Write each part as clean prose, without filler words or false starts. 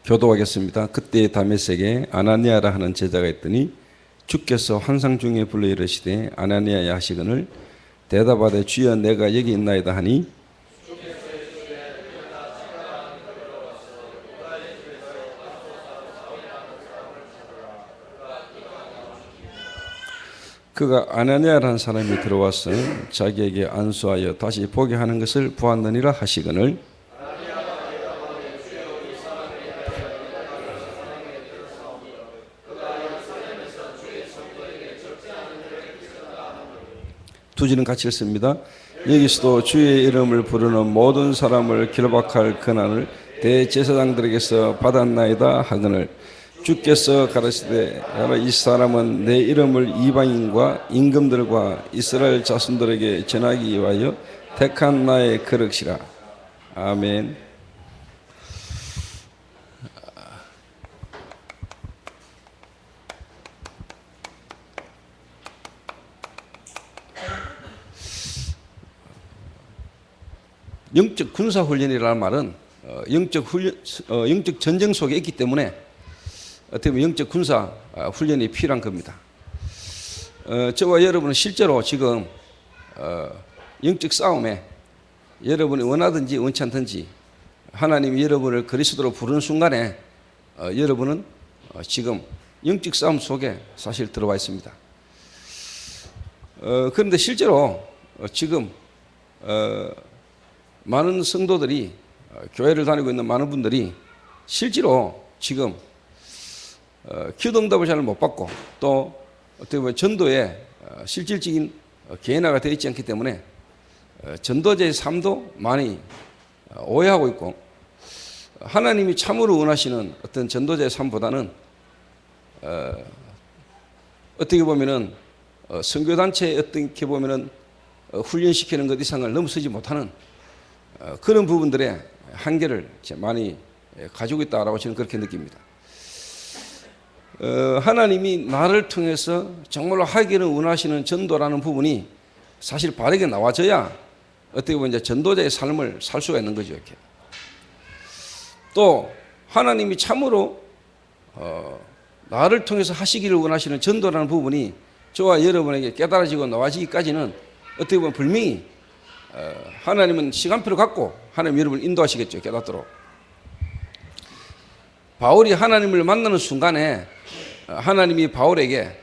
교도하겠습니다. 그때 다메섹에 아나니아라 하는 제자가 있더니 주께서 환상 중에 불러 이르시되 아나니아야 하시거늘 대답하되 주여 내가 여기 있나이다 하니 그가 아나니아라는 사람이 들어와서 자기에게 안수하여 다시 보게 하는 것을 보았느니라 하시거늘 두 줄은 같이 읽습니다. 여기서도 주의 이름을 부르는 모든 사람을 결박할 권한을 대제사장들에게서 받았나이다 하거늘 주께서 가르치되 이 사람은 내 이름을 이방인과 임금들과 이스라엘 자손들에게 전하기 위하여 택한 나의 그릇이라. 아멘. 영적 군사훈련이라는 말은 영적 전쟁 속에 있기 때문에 어떻게 보면 영적 군사 훈련이 필요한 겁니다. 저와 여러분은 실제로 지금 영적 싸움에 여러분이 원하든지 원치 않든지 하나님이 여러분을 그리스도로 부르는 순간에 여러분은 지금 영적 싸움 속에 사실 들어와 있습니다. 그런데 실제로 지금 많은 성도들이 교회를 다니고 있는 많은 분들이 실제로 지금 기도 응답을 잘 못 받고 또 어떻게 보면 전도에 실질적인 개인화가 되어 있지 않기 때문에 전도자의 삶도 많이 오해하고 있고 하나님이 참으로 원하시는 어떤 전도자의 삶보다는 어떻게 보면은 선교단체에 어떻게 보면은 훈련시키는 것 이상을 넘어서지 못하는 그런 부분들의 한계를 많이 가지고 있다라고 저는 그렇게 느낍니다. 하나님이 나를 통해서 정말로 하기를 원하시는 전도라는 부분이 사실 바르게 나와져야 어떻게 보면 이제 전도자의 삶을 살 수가 있는 거죠. 이렇게. 또 하나님이 참으로 나를 통해서 하시기를 원하시는 전도라는 부분이 저와 여러분에게 깨달아지고 나와지기까지는 어떻게 보면 분명히 하나님은 시간표를 갖고 하나님 여러분을 인도하시겠죠. 깨닫도록. 바울이 하나님을 만나는 순간에 하나님이 바울에게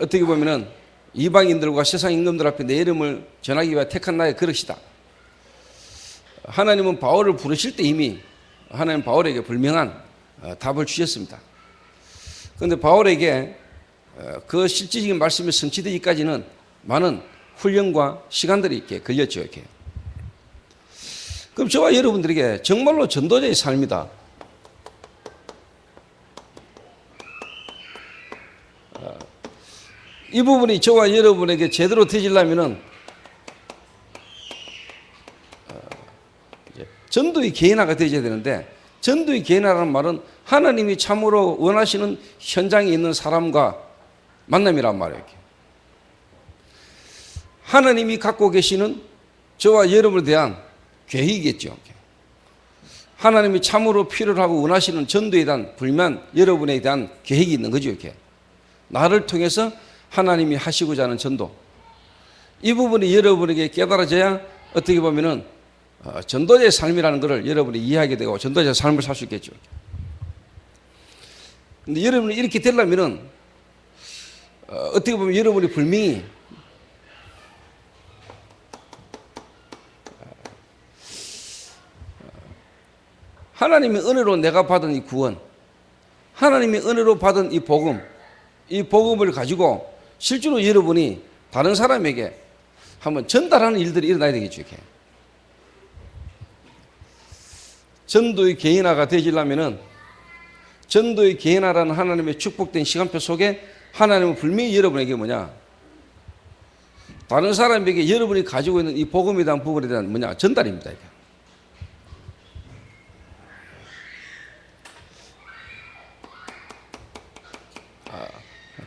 어떻게 보면은 이방인들과 세상 임금들 앞에 내 이름을 전하기 위해 택한 나의 그릇이다. 하나님은 바울을 부르실 때 이미 하나님 바울에게 분명한 답을 주셨습니다. 그런데 바울에게 그 실질적인 말씀이 성취되기까지는 많은 훈련과 시간들이 이렇게 걸렸죠. 이렇게. 그럼 저와 여러분들에게 정말로 전도자의 삶이다. 이 부분이 저와 여러분에게 제대로 되지려면은 전도의 개인화가 되어야 되는데 전도의 개인화라는 말은 하나님이 참으로 원하시는 현장에 있는 사람과 만남이란 말이에요. 이렇게. 하나님이 갖고 계시는 저와 여러분에 대한 계획이겠죠. 하나님이 참으로 필요로 하고 원하시는 전도에 대한 불면 여러분에 대한 계획이 있는 거죠. 이렇게. 나를 통해서 하나님이 하시고자 하는 전도. 이 부분이 여러분에게 깨달아져야 어떻게 보면은 전도자의 삶이라는 것을 여러분이 이해하게 되고 전도자의 삶을 살 수 있겠죠. 근데 여러분이 이렇게 되려면은 어떻게 보면 여러분이 분명히 하나님의 은혜로 내가 받은 이 구원, 하나님의 은혜로 받은 이 복음을 가지고 실제로 여러분이 다른 사람에게 한번 전달하는 일들이 일어나야 되겠죠. 이렇게. 전도의 개인화가 되시려면은 전도의 개인화라는 하나님의 축복된 시간표 속에 하나님은 분명히 여러분에게 뭐냐? 다른 사람에게 여러분이 가지고 있는 이 복음에 대한 부분에 대한 뭐냐? 전달입니다. 이게.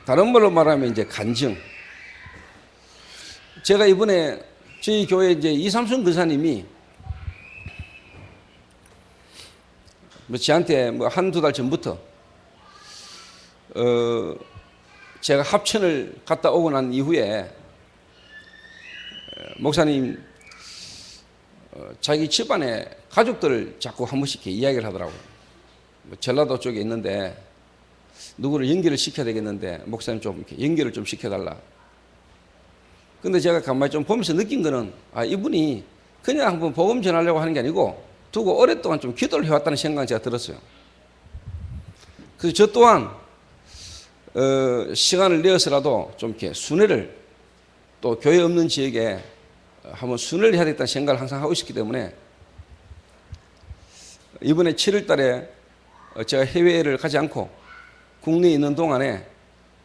다른 말로 말하면 이제 간증. 제가 이번에 저희 교회 이제 이삼순 근사님이 뭐 저한테 뭐 한두 달 전부터 제가 합천을 갔다 오고 난 이후에 목사님 자기 집안에 가족들을 자꾸 한 번씩 이렇게 이야기를 하더라고요. 뭐 전라도 쪽에 있는데 누구를 연결을 시켜야 되겠는데 목사님 좀 이렇게 연결을 좀 시켜달라. 근데 제가 가만히 좀 보면서 느낀 거는 이분이 그냥 한번 복음 전하려고 하는 게 아니고 두고 오랫동안 좀 기도를 해왔다는 생각이 제가 들었어요. 그래서 저 또한 시간을 내어서라도 좀 이렇게 순회를 또 교회 없는 지역에 한번 순회를 해야 되겠다는 생각을 항상 하고 있었기 때문에 이번에 7월 달에 제가 해외를 가지 않고 국내에 있는 동안에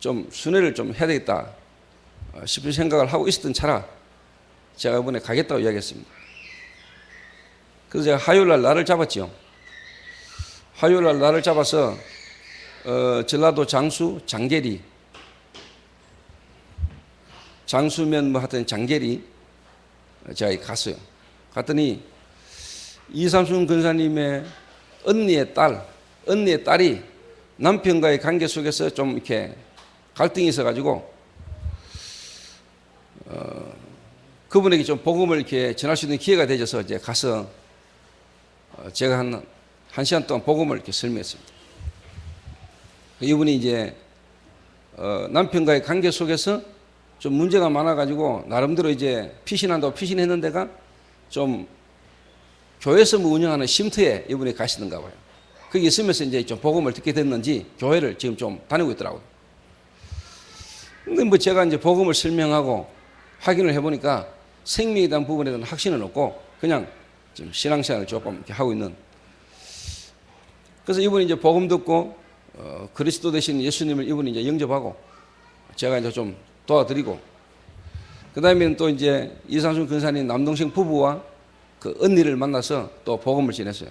좀 순회를 좀 해야 되겠다 싶은 생각을 하고 있었던 차라 제가 이번에 가겠다고 이야기했습니다. 그래서 제가 화요일 날 날을 잡았죠. 화요일 날 날을 잡아서 전라도 장수 장계리, 장수면 뭐 하여튼 장계리 제가 갔어요. 갔더니 이삼순 근사님의 언니의 딸이 남편과의 관계 속에서 좀 이렇게 갈등이 있어가지고 그분에게 좀 복음을 이렇게 전할 수 있는 기회가 되어서 이제 가서 제가 한 시간 동안 복음을 이렇게 설명했습니다. 이분이 이제 남편과의 관계 속에서 좀 문제가 많아가지고 나름대로 이제 피신한다고 피신했는 데가 좀 교회에서 뭐 운영하는 쉼터에 이분이 가시던가 봐요. 거기 있으면서 이제 좀 복음을 듣게 됐는지 교회를 지금 좀 다니고 있더라고요. 근데 뭐 제가 이제 복음을 설명하고 확인을 해보니까 생명에 대한 부분에 대한 확신은 없고 그냥 지금 신앙생활을 조금 이렇게 하고 있는. 그래서 이분이 이제 복음 듣고 그리스도 되신 예수님을 이분이 이제 영접하고 제가 이제 좀 도와드리고 그 다음에는 또 이제 이상순 근사님 남동생 부부와 그 언니를 만나서 또 복음을 전했어요.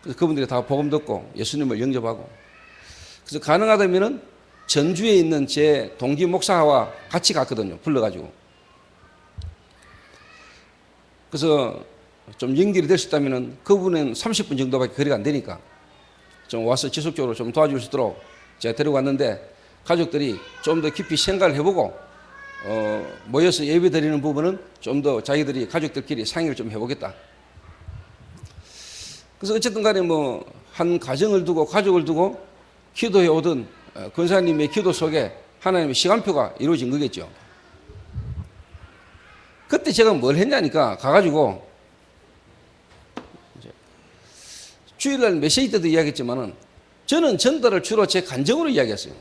그래서 그분들이 다 복음 듣고 예수님을 영접하고 그래서 가능하다면은 전주에 있는 제 동기 목사와 같이 갔거든요. 불러가지고. 그래서 좀 연결이 될 수 있다면은 그분은 30분 정도밖에 거리가 안 되니까 좀 와서 지속적으로 좀 도와줄 수 있도록 제가 데려갔는데 가족들이 좀 더 깊이 생각을 해보고 모여서 예배 드리는 부분은 좀 더 자기들이 가족들끼리 상의를 좀 해보겠다. 그래서 어쨌든 간에 뭐 한 가정을 두고 가족을 두고 기도해 오던 권사님의 기도 속에 하나님의 시간표가 이루어진 거겠죠. 그때 제가 뭘 했냐니까 가가지고 주일날 메시지 때도 이야기했지만은 저는 전달을 주로 제 간증으로 이야기했어요.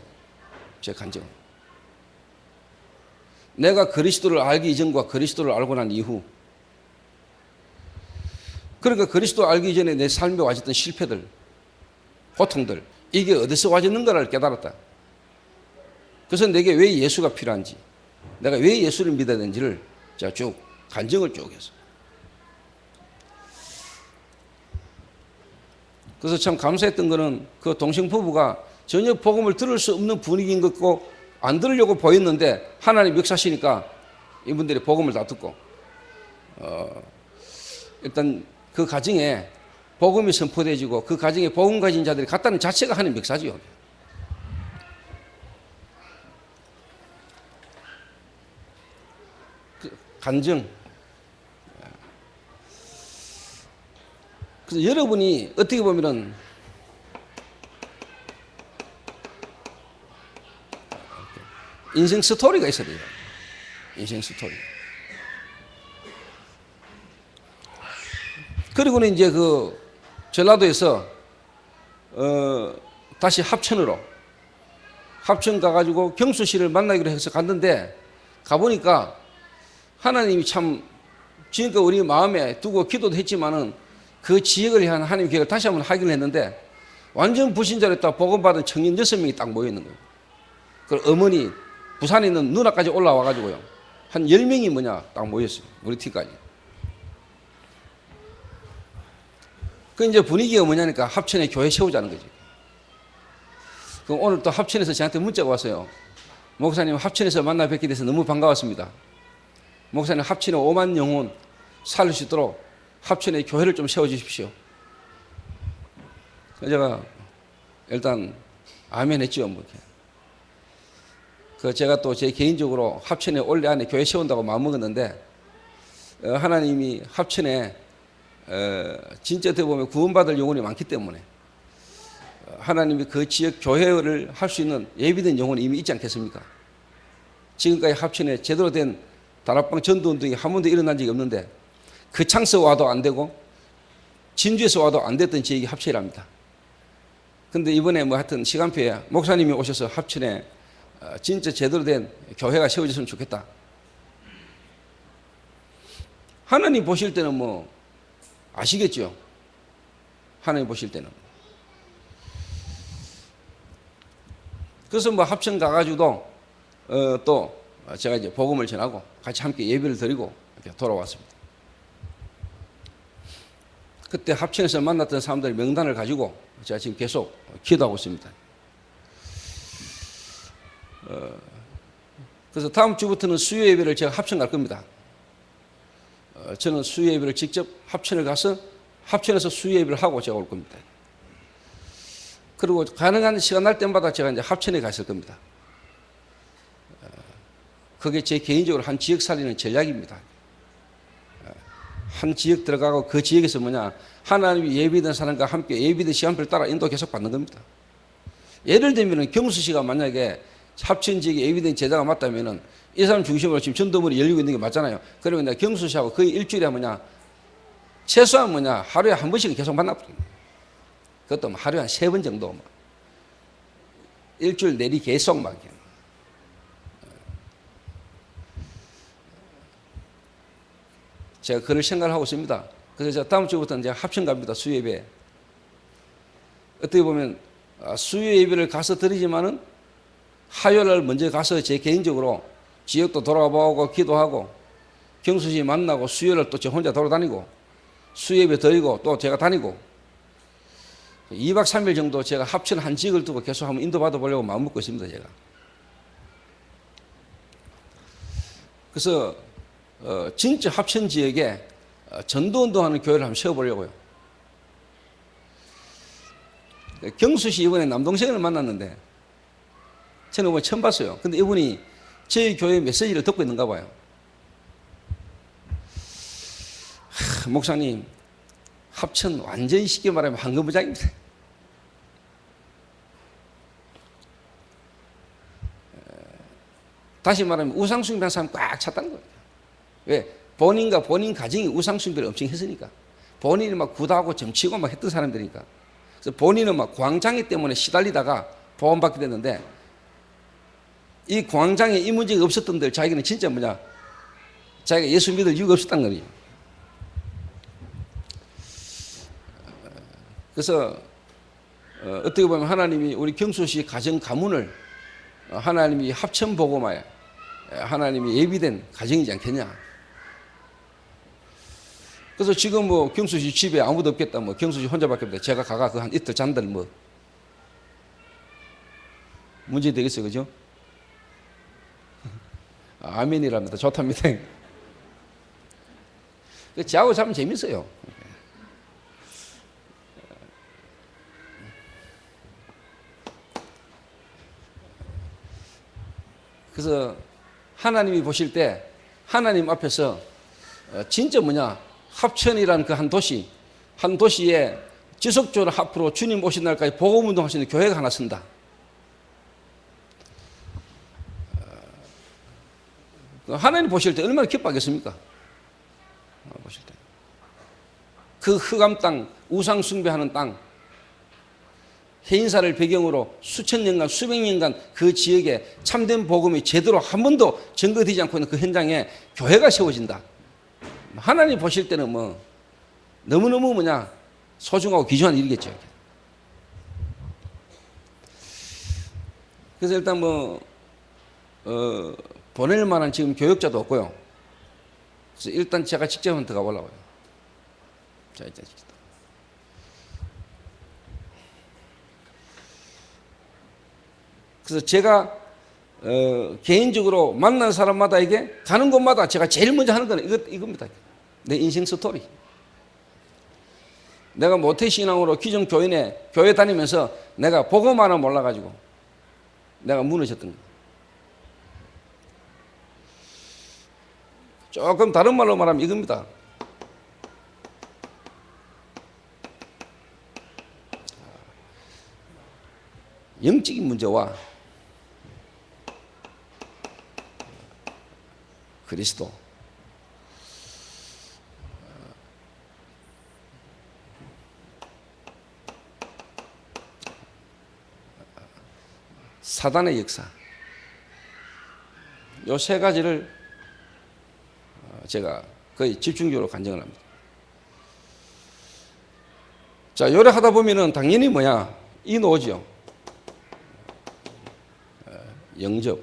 제 간증. 내가 그리스도를 알기 이전과 그리스도를 알고 난 이후, 그러니까 그리스도 알기 전에 내 삶에 와졌던 실패들, 고통들, 이게 어디서 와졌는가를 깨달았다. 그래서 내게 왜 예수가 필요한지, 내가 왜 예수를 믿어야 되는지를 제가 쭉 간증을 쭉 해서. 그래서 참 감사했던 거는 그 동생 부부가 전혀 복음을 들을 수 없는 분위기인 것 같고 안 들으려고 보였는데 하나님 역사시니까 이분들이 복음을 다 듣고 일단 그 가정에 복음이 선포되어지고 그 가정에 복음 가진 자들이 갔다는 자체가 하나님 역사지요. 그 간증. 그래서 여러분이 어떻게 보면은 인생 스토리가 있어야 돼요. 인생 스토리. 그리고는 이제 그 전라도에서 다시 합천 가가지고 경수 씨를 만나기로 해서 갔는데 가보니까 하나님이 참 지금까지 우리 마음에 두고 기도도 했지만은 그 지역을 향한 하나님의 계획을 다시 한번 확인을 했는데 완전 불신자로 했다 복음 받은 청년 6명이 딱 모여 있는 거예요. 그리고 어머니 부산에 있는 누나까지 올라와가지고요. 한 10명이 딱 모였어요. 우리 팀까지. 그 이제 분위기가 뭐냐니까 합천에 교회 세우자는 거지. 그럼 오늘 또 합천에서 저한테 문자가 왔어요. 목사님 합천에서 만나 뵙게 돼서 너무 반가웠습니다. 목사님 합천에 5만 영혼 살릴 수 있도록 합천에 교회를 좀 세워주십시오. 제가 일단 아멘 했죠. 뭐. 제가 또 제 개인적으로 합천에 올해 안에 교회 세운다고 마음먹었는데, 하나님이 합천에 진짜 어떻게 보면 구원받을 영혼이 많기 때문에 하나님이 그 지역 교회를 할 수 있는 예비된 영혼이 이미 있지 않겠습니까? 지금까지 합천에 제대로 된 다락방 전도운동이 한 번도 일어난 적이 없는데, 그 창서 와도 안 되고 진주에서 와도 안 됐던 지역이 합천이랍니다. 근데 이번에 뭐 하여튼 시간표에 목사님이 오셔서 합천에 진짜 제대로 된 교회가 세워졌으면 좋겠다. 하나님 보실 때는 뭐 아시겠죠? 하나님 보실 때는. 그래서 뭐 합천 가가지고도 또 제가 이제 복음을 전하고 같이 함께 예배를 드리고 이렇게 돌아왔습니다. 그때 합천에서 만났던 사람들 명단을 가지고 제가 지금 계속 기도하고 있습니다. 그래서 다음 주부터는 수요 예배를 제가 합천 갈 겁니다. 저는 수요 예배를 직접 합천을 가서 합천에서 수요 예배를 하고 제가 올 겁니다. 그리고 가능한 시간 날 때마다 제가 이제 합천에 가 있을 겁니다. 그게 제 개인적으로 한 지역 살리는 전략입니다. 한 지역 들어가고 그 지역에서 뭐냐, 하나님이 예비된 사람과 함께 예비된 시간표를 따라 인도 계속 받는 겁니다. 예를 들면 경수시가 만약에 합천 지역에 예비된 제자가 맞다면은 이 사람 중심으로 지금 전도문이 열리고 있는 게 맞잖아요. 그러면 내가 경수시하고 거의 일주일에 뭐냐, 최소한 뭐냐, 하루에 한 번씩은 계속 만나버립니다. 그것도 뭐 하루에 한 3번 정도, 뭐. 일주일 내리 계속 막. 제가 그럴 생각을 하고 있습니다. 그래서 제가 다음 주부터는 제가 합천 갑니다. 수요 예배. 어떻게 보면 수요 예배를 가서 드리지만은 화요일 먼저 가서 제 개인적으로 지역도 돌아가 보고 기도하고 경수씨 만나고 수요일 또 저 혼자 돌아다니고 수요 예배 드리고 또 제가 다니고 2박 3일 정도 제가 합천 한 지역을 두고 계속 한번 인도받아 보려고 마음먹고 있습니다. 제가. 그래서 진짜 합천 지역에 전도운동하는 교회를 한번 세워보려고요. 경수씨 이번에 남동생을 만났는데 저는 이번에 처음 봤어요. 근데 이분이 저희 교회 메시지를 듣고 있는가 봐요. 목사님, 합천 완전히 쉽게 말하면 황금부장입니다. 다시 말하면 우상숭배한 사람 꽉 찼다는 거예요. 왜? 본인과 본인 가정이 우상숭배를 엄청 했으니까. 본인이 막 구다하고 정치고 막 했던 사람들이니까. 그래서 본인은 막 광장애 때문에 시달리다가 보험받게 됐는데, 이 광장에 이 문제가 없었던들 자기는 진짜 뭐냐, 자기가 예수 믿을 이유가 없었단 거예요. 그래서 어떻게 보면 하나님이 우리 경수씨 가정 가문을 하나님이 합천 복음화에 하나님이 예비된 가정이지 않겠냐. 그래서 지금 뭐 경수씨 집에 아무도 없겠다, 뭐 경수씨 혼자밖에 없다, 제가 가가 그 한 이틀 잔들 뭐 문제 되겠어요, 그죠? 아멘이랍니다. 좋답니다. 저하고 자면 재밌어요. 그래서 하나님이 보실 때 하나님 앞에서 진짜 뭐냐, 합천이라는 그 한 도시, 한 도시에 지속적으로 앞으로 주님 오신 날까지 복음운동 할 수 있는 교회가 하나 쓴다. 하나님 보실 때 얼마나 기뻐하겠습니까? 보실 때. 그 흑암 땅, 우상 숭배하는 땅, 해인사를 배경으로 수천 년간, 수백 년간 그 지역에 참된 복음이 제대로 한 번도 증거되지 않고 있는 그 현장에 교회가 세워진다. 하나님 보실 때는 뭐 너무너무 뭐냐, 소중하고 귀중한 일이겠죠. 그래서 일단 뭐 보낼 만한 지금 교역자도 없고요. 그래서 일단 제가 직접 한번 들어가 보려고요. 자, 이제 그래서 제가 개인적으로 만난 사람마다에게 가는 곳마다 제가 제일 먼저 하는 건 이겁니다. 내 인생 스토리. 내가 모태신앙으로 기존교인에 교회 다니면서 내가 복음만은 몰라가지고 내가 무너졌던 거예요. 조금 다른 말로 말하면 이겁니다. 영적인 문제와 그리스도, 사단의 역사, 이 세 가지를 제가 거의 집중적으로 간증을 합니다. 자, 요래하다 보면은 당연히 뭐야? 이 나오죠. 영접.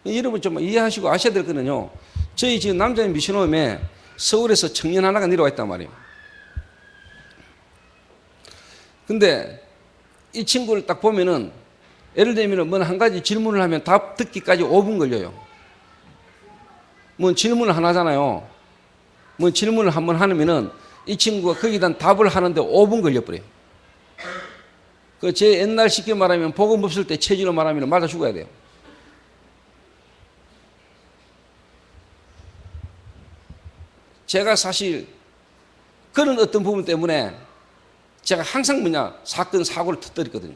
여러분 좀 이해하시고 아셔야 될 거는요. 저희 지금 남자 미션홈에 서울에서 청년 하나가 내려와 있단 말이에요. 근데 이 친구를 딱 보면은 예를 들면 뭐 한 가지 질문을 하면 답 듣기까지 5분 걸려요. 뭐 질문을 하나잖아요. 뭐 질문을 한번 하면은 이 친구가 거기에 대한 답을 하는데 5분 걸려버려요. 그 제 옛날 쉽게 말하면 복음 없을 때 체질로 말하면 맞아 죽어야 돼요. 제가 사실 그런 어떤 부분 때문에 제가 항상 뭐냐 사건 사고를 터뜨렸거든요.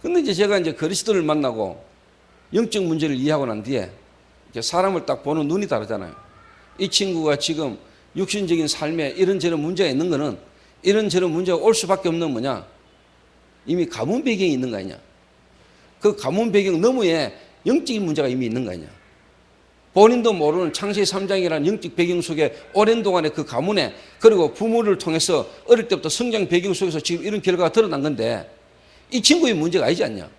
근데 이제 제가 이제 그리스도를 만나고 영적 문제를 이해하고 난 뒤에 사람을 딱 보는 눈이 다르잖아요. 이 친구가 지금 육신적인 삶에 이런저런 문제가 있는 거는 이런저런 문제가 올 수밖에 없는 뭐냐? 이미 가문 배경이 있는 거 아니냐? 그 가문 배경 너머에 영적인 문제가 이미 있는 거 아니냐? 본인도 모르는 창세기 3장이라는 영적 배경 속에 오랜 동안에 그 가문에 그리고 부모를 통해서 어릴 때부터 성장 배경 속에서 지금 이런 결과가 드러난 건데 이 친구의 문제가 아니지 않냐?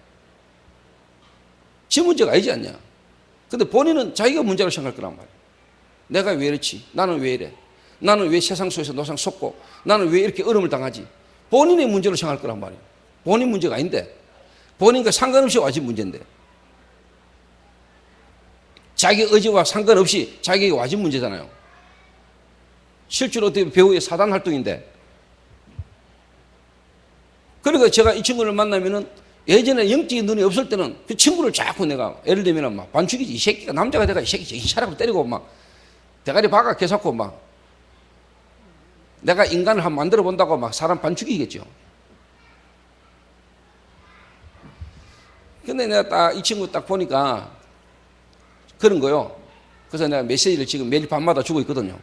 지 문제가 아니지 않냐? 근데 본인은 자기가 문제로 생각할 거란 말이야. 내가 왜 이렇지? 나는 왜 이래? 나는 왜 세상 속에서 노상 속고 나는 왜 이렇게 어려움을 당하지? 본인의 문제로 생각할 거란 말이에요. 본인 문제가 아닌데 본인과 상관없이 와진 문제인데 자기 의지와 상관없이 자기에게 와진 문제잖아요. 실제로 어떻게 배우의 사단 활동인데 그러니까 제가 이 친구를 만나면은 예전에 영적인 눈이 없을 때는 그 친구를 자꾸 내가 예를 들면 막 반죽이지 이 새끼가 남자가 돼가 이 새끼 정신차리고 때리고 막 대가리 박아 개사고 막 내가 인간을 한번 만들어 본다고 막 사람 반죽이겠죠. 근데 내가 딱 이 친구 딱 보니까 그런 거요. 그래서 내가 메시지를 지금 매일 밤마다 주고 있거든요.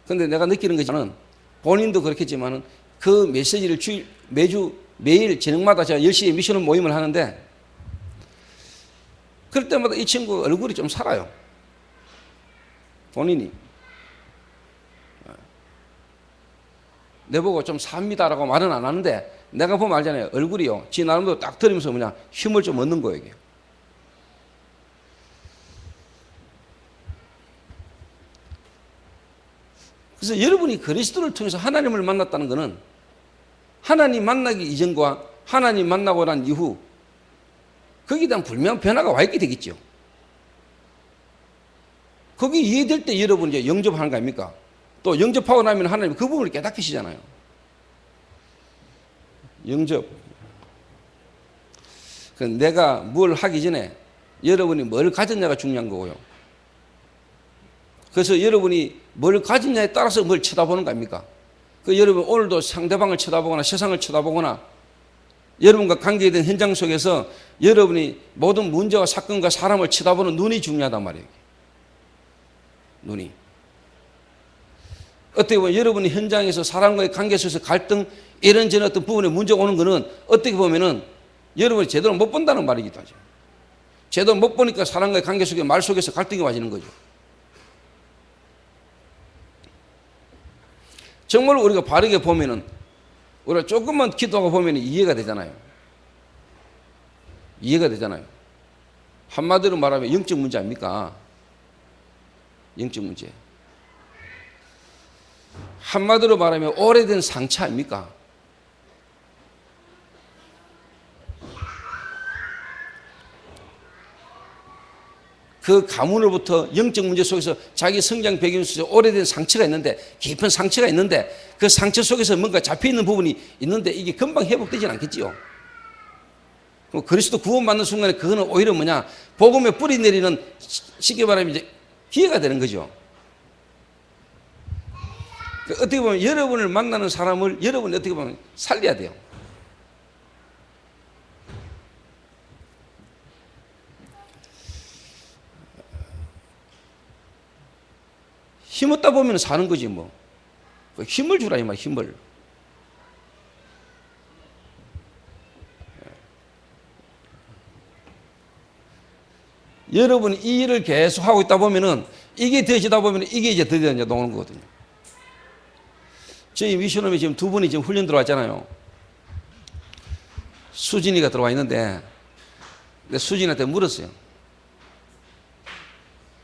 근데 내가 느끼는 거지만은 본인도 그렇겠지만은 그 메시지를 매일 저녁마다 제가 10시에 미션 모임을 하는데 그럴 때마다 이 친구 얼굴이 좀 살아요. 본인이. 내보고 좀 삽니다라고 말은 안 하는데 내가 보면 알잖아요. 얼굴이요. 지 나름대로 딱 들으면서 그냥 힘을 좀 얻는 거예요. 이게. 그래서 여러분이 그리스도를 통해서 하나님을 만났다는 것은 하나님 만나기 이전과 하나님 만나고 난 이후 거기에 대한 분명한 변화가 와 있게 되겠죠. 거기 이해될 때 여러분 이제 영접하는 거 아닙니까? 또 영접하고 나면 하나님 그 부분을 깨닫히시잖아요. 영접. 내가 뭘 하기 전에 여러분이 뭘 가졌냐가 중요한 거고요. 그래서 여러분이 뭘 가졌냐에 따라서 뭘 쳐다보는 거 아닙니까? 여러분 오늘도 상대방을 쳐다보거나 세상을 쳐다보거나 여러분과 관계된 현장 속에서 여러분이 모든 문제와 사건과 사람을 쳐다보는 눈이 중요하단 말이에요. 눈이. 어떻게 보면 여러분이 현장에서 사람과의 관계 속에서 갈등 이런저런 어떤 부분에 문제가 오는 것은 어떻게 보면은 여러분이 제대로 못 본다는 말이기도 하죠. 제대로 못 보니까 사람과의 관계 속에 말 속에서 갈등이 와지는 거죠. 정말 우리가 바르게 보면은 우리가 조금만 기도하고 보면 이해가 되잖아요. 이해가 되잖아요. 한마디로 말하면 영적 문제 아닙니까? 영적 문제. 한마디로 말하면 오래된 상처 아닙니까? 그 가문으로부터 영적 문제 속에서 자기 성장 배경 속에서 오래된 상처가 있는데, 깊은 상처가 있는데, 그 상처 속에서 뭔가 잡혀있는 부분이 있는데 이게 금방 회복되진 않겠지요. 그리스도 구원받는 순간에 그거는 오히려 뭐냐, 복음에 뿌리 내리는, 쉽게 말하면 이제 기회가 되는 거죠. 어떻게 보면 여러분을 만나는 사람을 여러분이 어떻게 보면 살려야 돼요. 힘없다 보면 사는 거지 뭐. 힘을 주라 이 말, 힘을. 여러분이 이 일을 계속 하고 있다 보면은 이게 되어지다 보면 이게 이제 드디어 이제 나오는 거거든요. 저희 미션홈에 지금 두 분이 지금 훈련 들어왔잖아요. 수진이가 들어와 있는데, 내가 수진이한테 물었어요.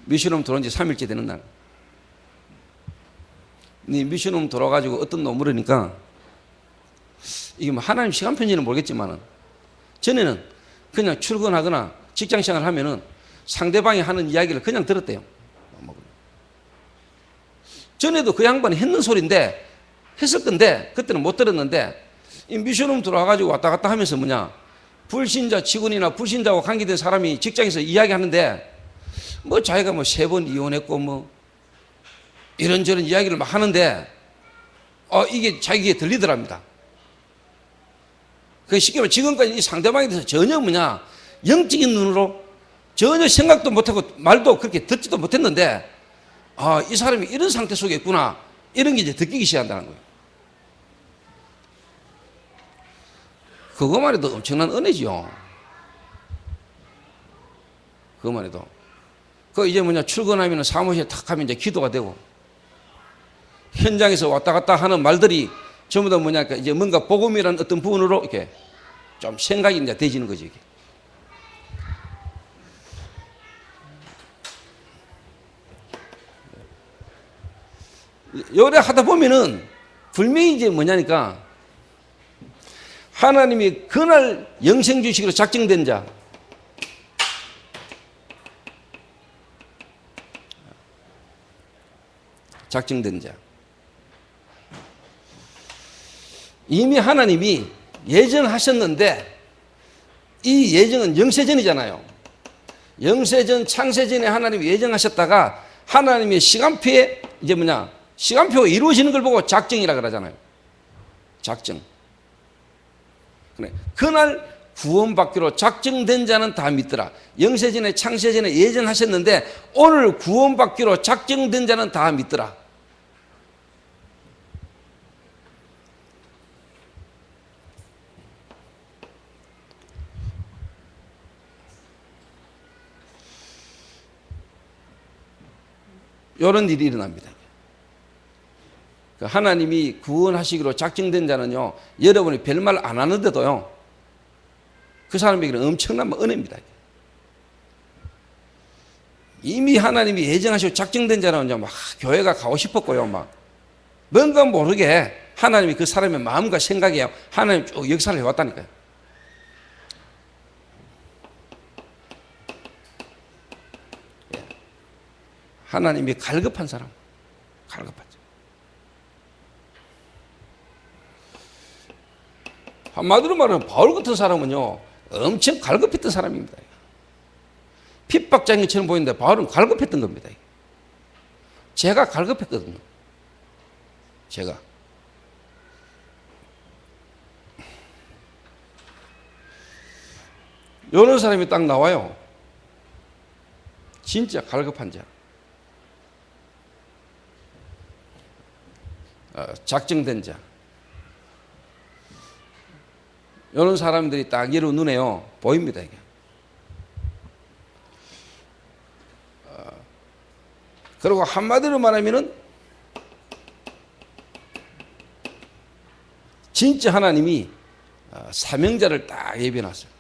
미션홈 들어온 지 3일째 되는 날. 네 미션홈 들어와가지고 어떤 놈 물으니까, 이게 뭐 하나님 시간 편지는 모르겠지만은, 전에는 그냥 출근하거나 직장 생활 하면은 상대방이 하는 이야기를 그냥 들었대요. 전에도 그 양반이 했는 소리인데, 했을 건데, 그때는 못 들었는데, 이 미션홈 들어와가지고 왔다 갔다 하면서 뭐냐, 불신자 직원이나 불신자와 관계된 사람이 직장에서 이야기하는데, 뭐 자기가 뭐 3번 이혼했고 뭐, 이런저런 이야기를 막 하는데, 이게 자기에게 들리더랍니다. 그 쉽게 말하면 지금까지 이 상대방에 대해서 전혀 뭐냐, 영적인 눈으로 전혀 생각도 못하고 말도 그렇게 듣지도 못했는데, 이 사람이 이런 상태 속에 있구나, 이런 게 이제 느끼기 시작한다는 거예요. 그것만 해도 엄청난 은혜지요. 그것만 해도. 그 이제 뭐냐, 출근하면 사무실에 탁 하면 이제 기도가 되고, 현장에서 왔다 갔다 하는 말들이 전부 다 뭐냐, 이제 뭔가 복음이라는 어떤 부분으로 이렇게 좀 생각이 이제 되지는 거지, 이게. 요래 하다 보면은 분명히 이제 뭐냐니까, 하나님이 그날 영생주식으로 작정된 자, 작정된 자, 이미 하나님이 예정하셨는데, 이 예정은 영세전이잖아요. 영세전, 창세전에 하나님이 예정하셨다가 하나님의 시간표에 이제 뭐냐, 시간표가 이루어지는 걸 보고 작정이라 그러잖아요. 작정. 그날 구원받기로 작정된 자는 다 믿더라. 영세전에 창세전에 예정하셨는데 오늘 구원받기로 작정된 자는 다 믿더라. 이런 일이 일어납니다. 하나님이 구원하시기로 작정된 자는요, 여러분이 별말 안 하는데도요, 그 사람에게는 엄청난 은혜입니다. 이미 하나님이 예정하시고 작정된 자는요, 막 교회가 가고 싶었고요, 막 뭔가 모르게 하나님이 그 사람의 마음과 생각에 하나님 쭉 역사를 해왔다니까요. 하나님이 갈급한 사람, 갈급하죠. 한마디로 말하면 바울 같은 사람은요, 엄청 갈급했던 사람입니다. 핍박장애처럼 보이는데 바울은 갈급했던 겁니다. 제가 갈급했거든요. 제가. 이런 사람이 딱 나와요. 진짜 갈급한 자. 작정된 자. 이런 사람들이 딱 여러분 눈에요 보입니다. 이게. 그리고 한마디로 말하면은 진짜 하나님이 사명자를 딱 예비해놨어요.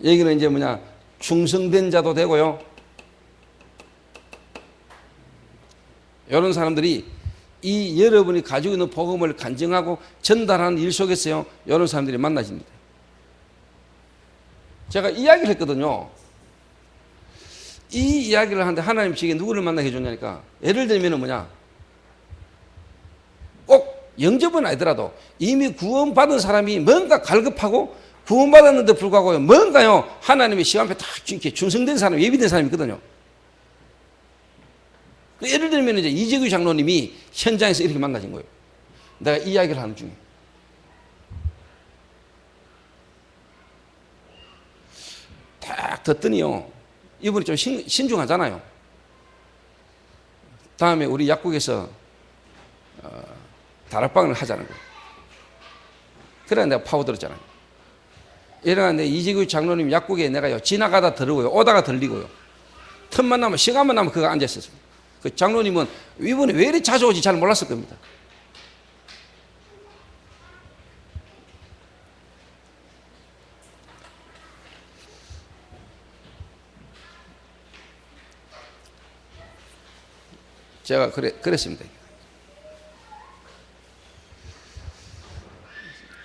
여기는 이제 뭐냐, 충성된 자도 되고요, 이런 사람들이 이 여러분이 가지고 있는 복음을 간증하고 전달하는 일 속에서요, 이런 사람들이 만나집니다. 제가 이야기를 했거든요. 이 이야기를 하는데 하나님 지금 누구를 만나게 해줬냐니까, 예를 들면 뭐냐, 꼭 영접은 아니더라도 이미 구원받은 사람이 뭔가 갈급하고 구원받았는데 불구하고 뭔가요 하나님의 시간표에 딱 이렇게 충성된 사람, 예비된 사람이 있거든요. 예를 들면 이제 이재규 장로님이 현장에서 이렇게 만나신 거예요. 내가 이야기를 하는 중에 딱 듣더니요, 이분이 좀 신중하잖아요. 다음에 우리 약국에서 다락방을 하자는 거예요. 그래 내가 파고들었잖아요. 이러는데 이재규 장로님 약국에 내가요 지나가다 들으고요, 오다가 들리고요, 틈만 나면 시간만 나면 그거 앉아있었어요. 그 장로님은 이분이 왜 이렇게 자주 오지 잘 몰랐을 겁니다. 제가 그랬습니다.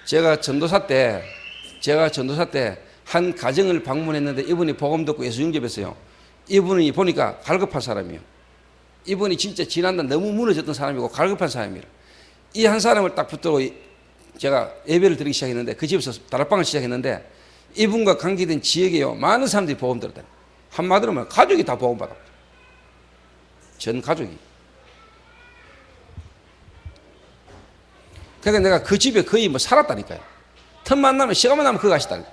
제가 전도사 때 한 가정을 방문했는데 이분이 복음 듣고 예수 영접했어요. 이분이 보니까 갈급한 사람이에요. 이분이 진짜 지난날 너무 무너졌던 사람이고 갈급한 사람이라. 이 한 사람을 딱 붙들고 제가 예배를 드리기 시작했는데, 그 집에서 다락방을 시작했는데, 이분과 관계된 지역에요 많은 사람들이 복음 들었다. 한마디로 말하면 가족이 다 복음 받았다. 전 가족이. 그러니까 내가 그 집에 거의 뭐 살았다니까요. 틈만 나면 시간만 나면 그거 하시다니까.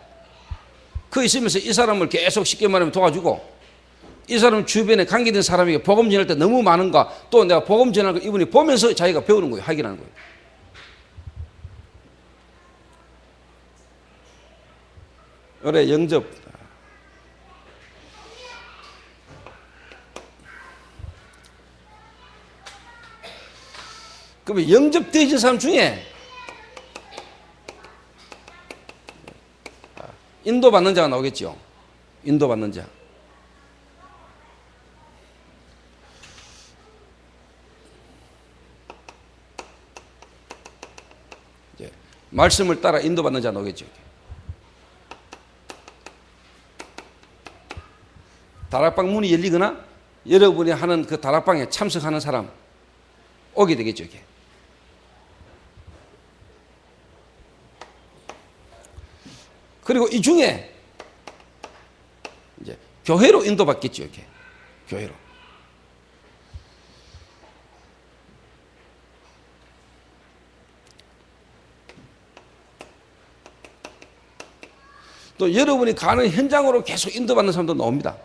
그 있으면서 이 사람을 계속 쉽게 말하면 도와주고, 이 사람 주변에 관계된 사람에게 복음 전할 때 너무 많은가, 또 내가 복음 전하는 거 이분이 보면서 자기가 배우는 거예요. 확인하는 거예요. 올해 영접 그러면 영접되어진 사람 중에 인도받는 자가 나오겠죠. 인도받는 자. 이제 말씀을 따라 인도받는 자가 나오겠죠. 다락방 문이 열리거나 여러분이 하는 그 다락방에 참석하는 사람 오게 되겠죠. 이게. 그리고 이 중에 이제 교회로 인도받겠죠. 이렇게 교회로. 또 여러분이 가는 현장으로 계속 인도받는 사람도 나옵니다.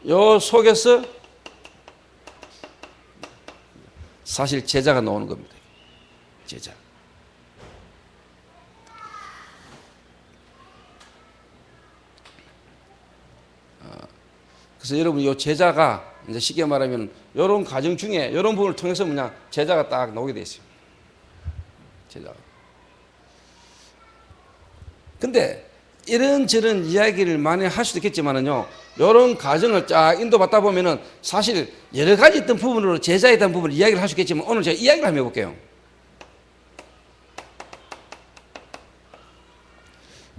요 속에서 사실 제자가 나오는 겁니다. 제자. 그래서 여러분 이 제자가 이제 쉽게 말하면 이런 과정 중에 이런 부분을 통해서 뭐냐 제자가 딱 나오게 돼 있어요. 제자가. 근데 이런저런 이야기를 많이 할 수도 있겠지만은요, 이런 과정을 쫙 인도받다 보면은 사실 여러 가지 있던 부분으로 제자에 대한 부분을 이야기를 할 수 있겠지만, 오늘 제가 이야기를 한번 해볼게요.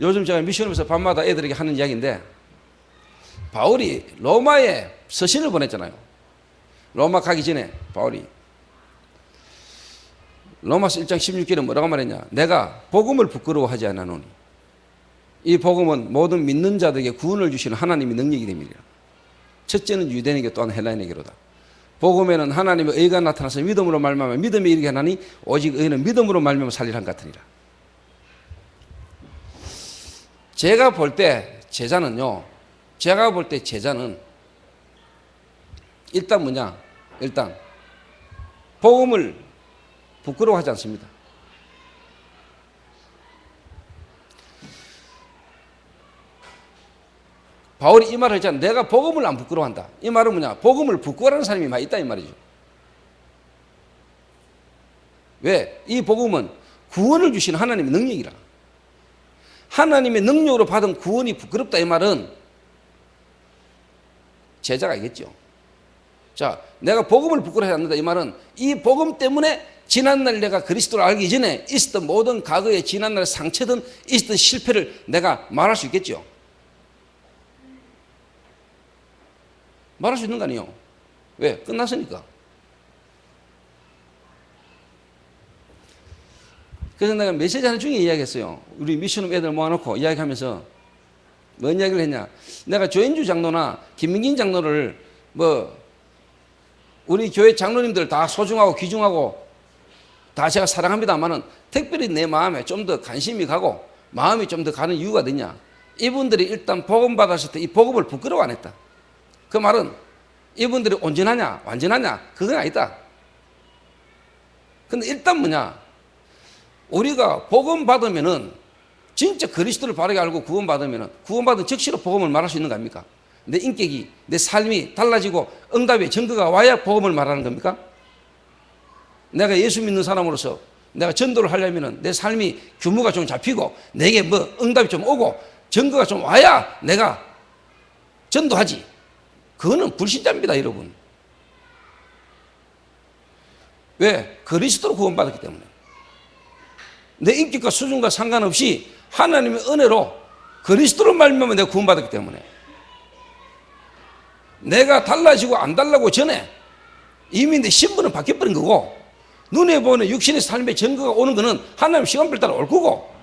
요즘 제가 미션홈에서 밤마다 애들에게 하는 이야기인데, 바울이 로마에 서신을 보냈잖아요. 로마 가기 전에 바울이 로마서 1장 16절에 뭐라고 말했냐, 내가 복음을 부끄러워하지 않아노니 이 복음은 모든 믿는 자들에게 구원을 주시는 하나님의 능력이 됨이라. 첫째는 유대인에게 또한 헬라인에게로다. 복음에는 하나님의 의가 나타나서 믿음으로 말미암아 믿음에 이르게 하나니 오직 의는 믿음으로 말미암아 살리라 한 같으니라. 제가 볼 때 제자는요, 일단 뭐냐, 일단 복음을 부끄러워하지 않습니다. 바울이 이 말을 했잖아. 내가 복음을 안 부끄러워한다. 이 말은 뭐냐, 복음을 부끄러워하는 사람이 많이 있다 이 말이죠. 왜? 이 복음은 구원을 주시는 하나님의 능력이라. 하나님의 능력으로 받은 구원이 부끄럽다 이 말은 제자가 있겠죠. 자, 내가 복음을 부끄러워하지 않는다. 이 말은 이 복음 때문에 지난날 내가 그리스도를 알기 전에 있었던 모든 과거의 지난날 상처든 있었던 실패를 내가 말할 수 있겠죠. 말할 수 있는 거 아니에요. 왜? 끝났으니까. 그래서 내가 메시지 하는 중에 이야기했어요. 우리 미션홈 애들 모아놓고 이야기하면서 뭔 이야기를 했냐. 내가 조인주 장로나 김민긴 장로를 우리 교회 장로님들 다 소중하고 귀중하고 다 제가 사랑합니다만은 특별히 내 마음에 좀 더 관심이 가고 마음이 좀 더 가는 이유가 어디냐. 이분들이 일단 복음 받았을 때 이 복음을 부끄러워 안 했다. 그 말은 이분들이 온전하냐 완전하냐 그건 아니다. 근데 일단 뭐냐, 우리가 복음 받으면은 진짜 그리스도를 바르게 알고 구원 받으면은 구원받은 즉시로 복음을 말할 수 있는 거 아닙니까? 내 인격이 내 삶이 달라지고 응답의 증거가 와야 복음을 말하는 겁니까? 내가 예수 믿는 사람으로서 내가 전도를 하려면은 내 삶이 규모가 좀 잡히고 내게 응답이 좀 오고 증거가 좀 와야 내가 전도하지. 그거는 불신자입니다, 여러분. 왜? 그리스도로 구원받았기 때문에. 내 인격과 수준과 상관없이 하나님의 은혜로 그리스도로 말미암아 내가 구원받았기 때문에 내가 달라지고 안 달라고 전에 이미 내 신분은 바뀌어버린 거고 눈에 보는 육신의 삶의 증거가 오는 거는 하나님 시간별 따라 올 거고.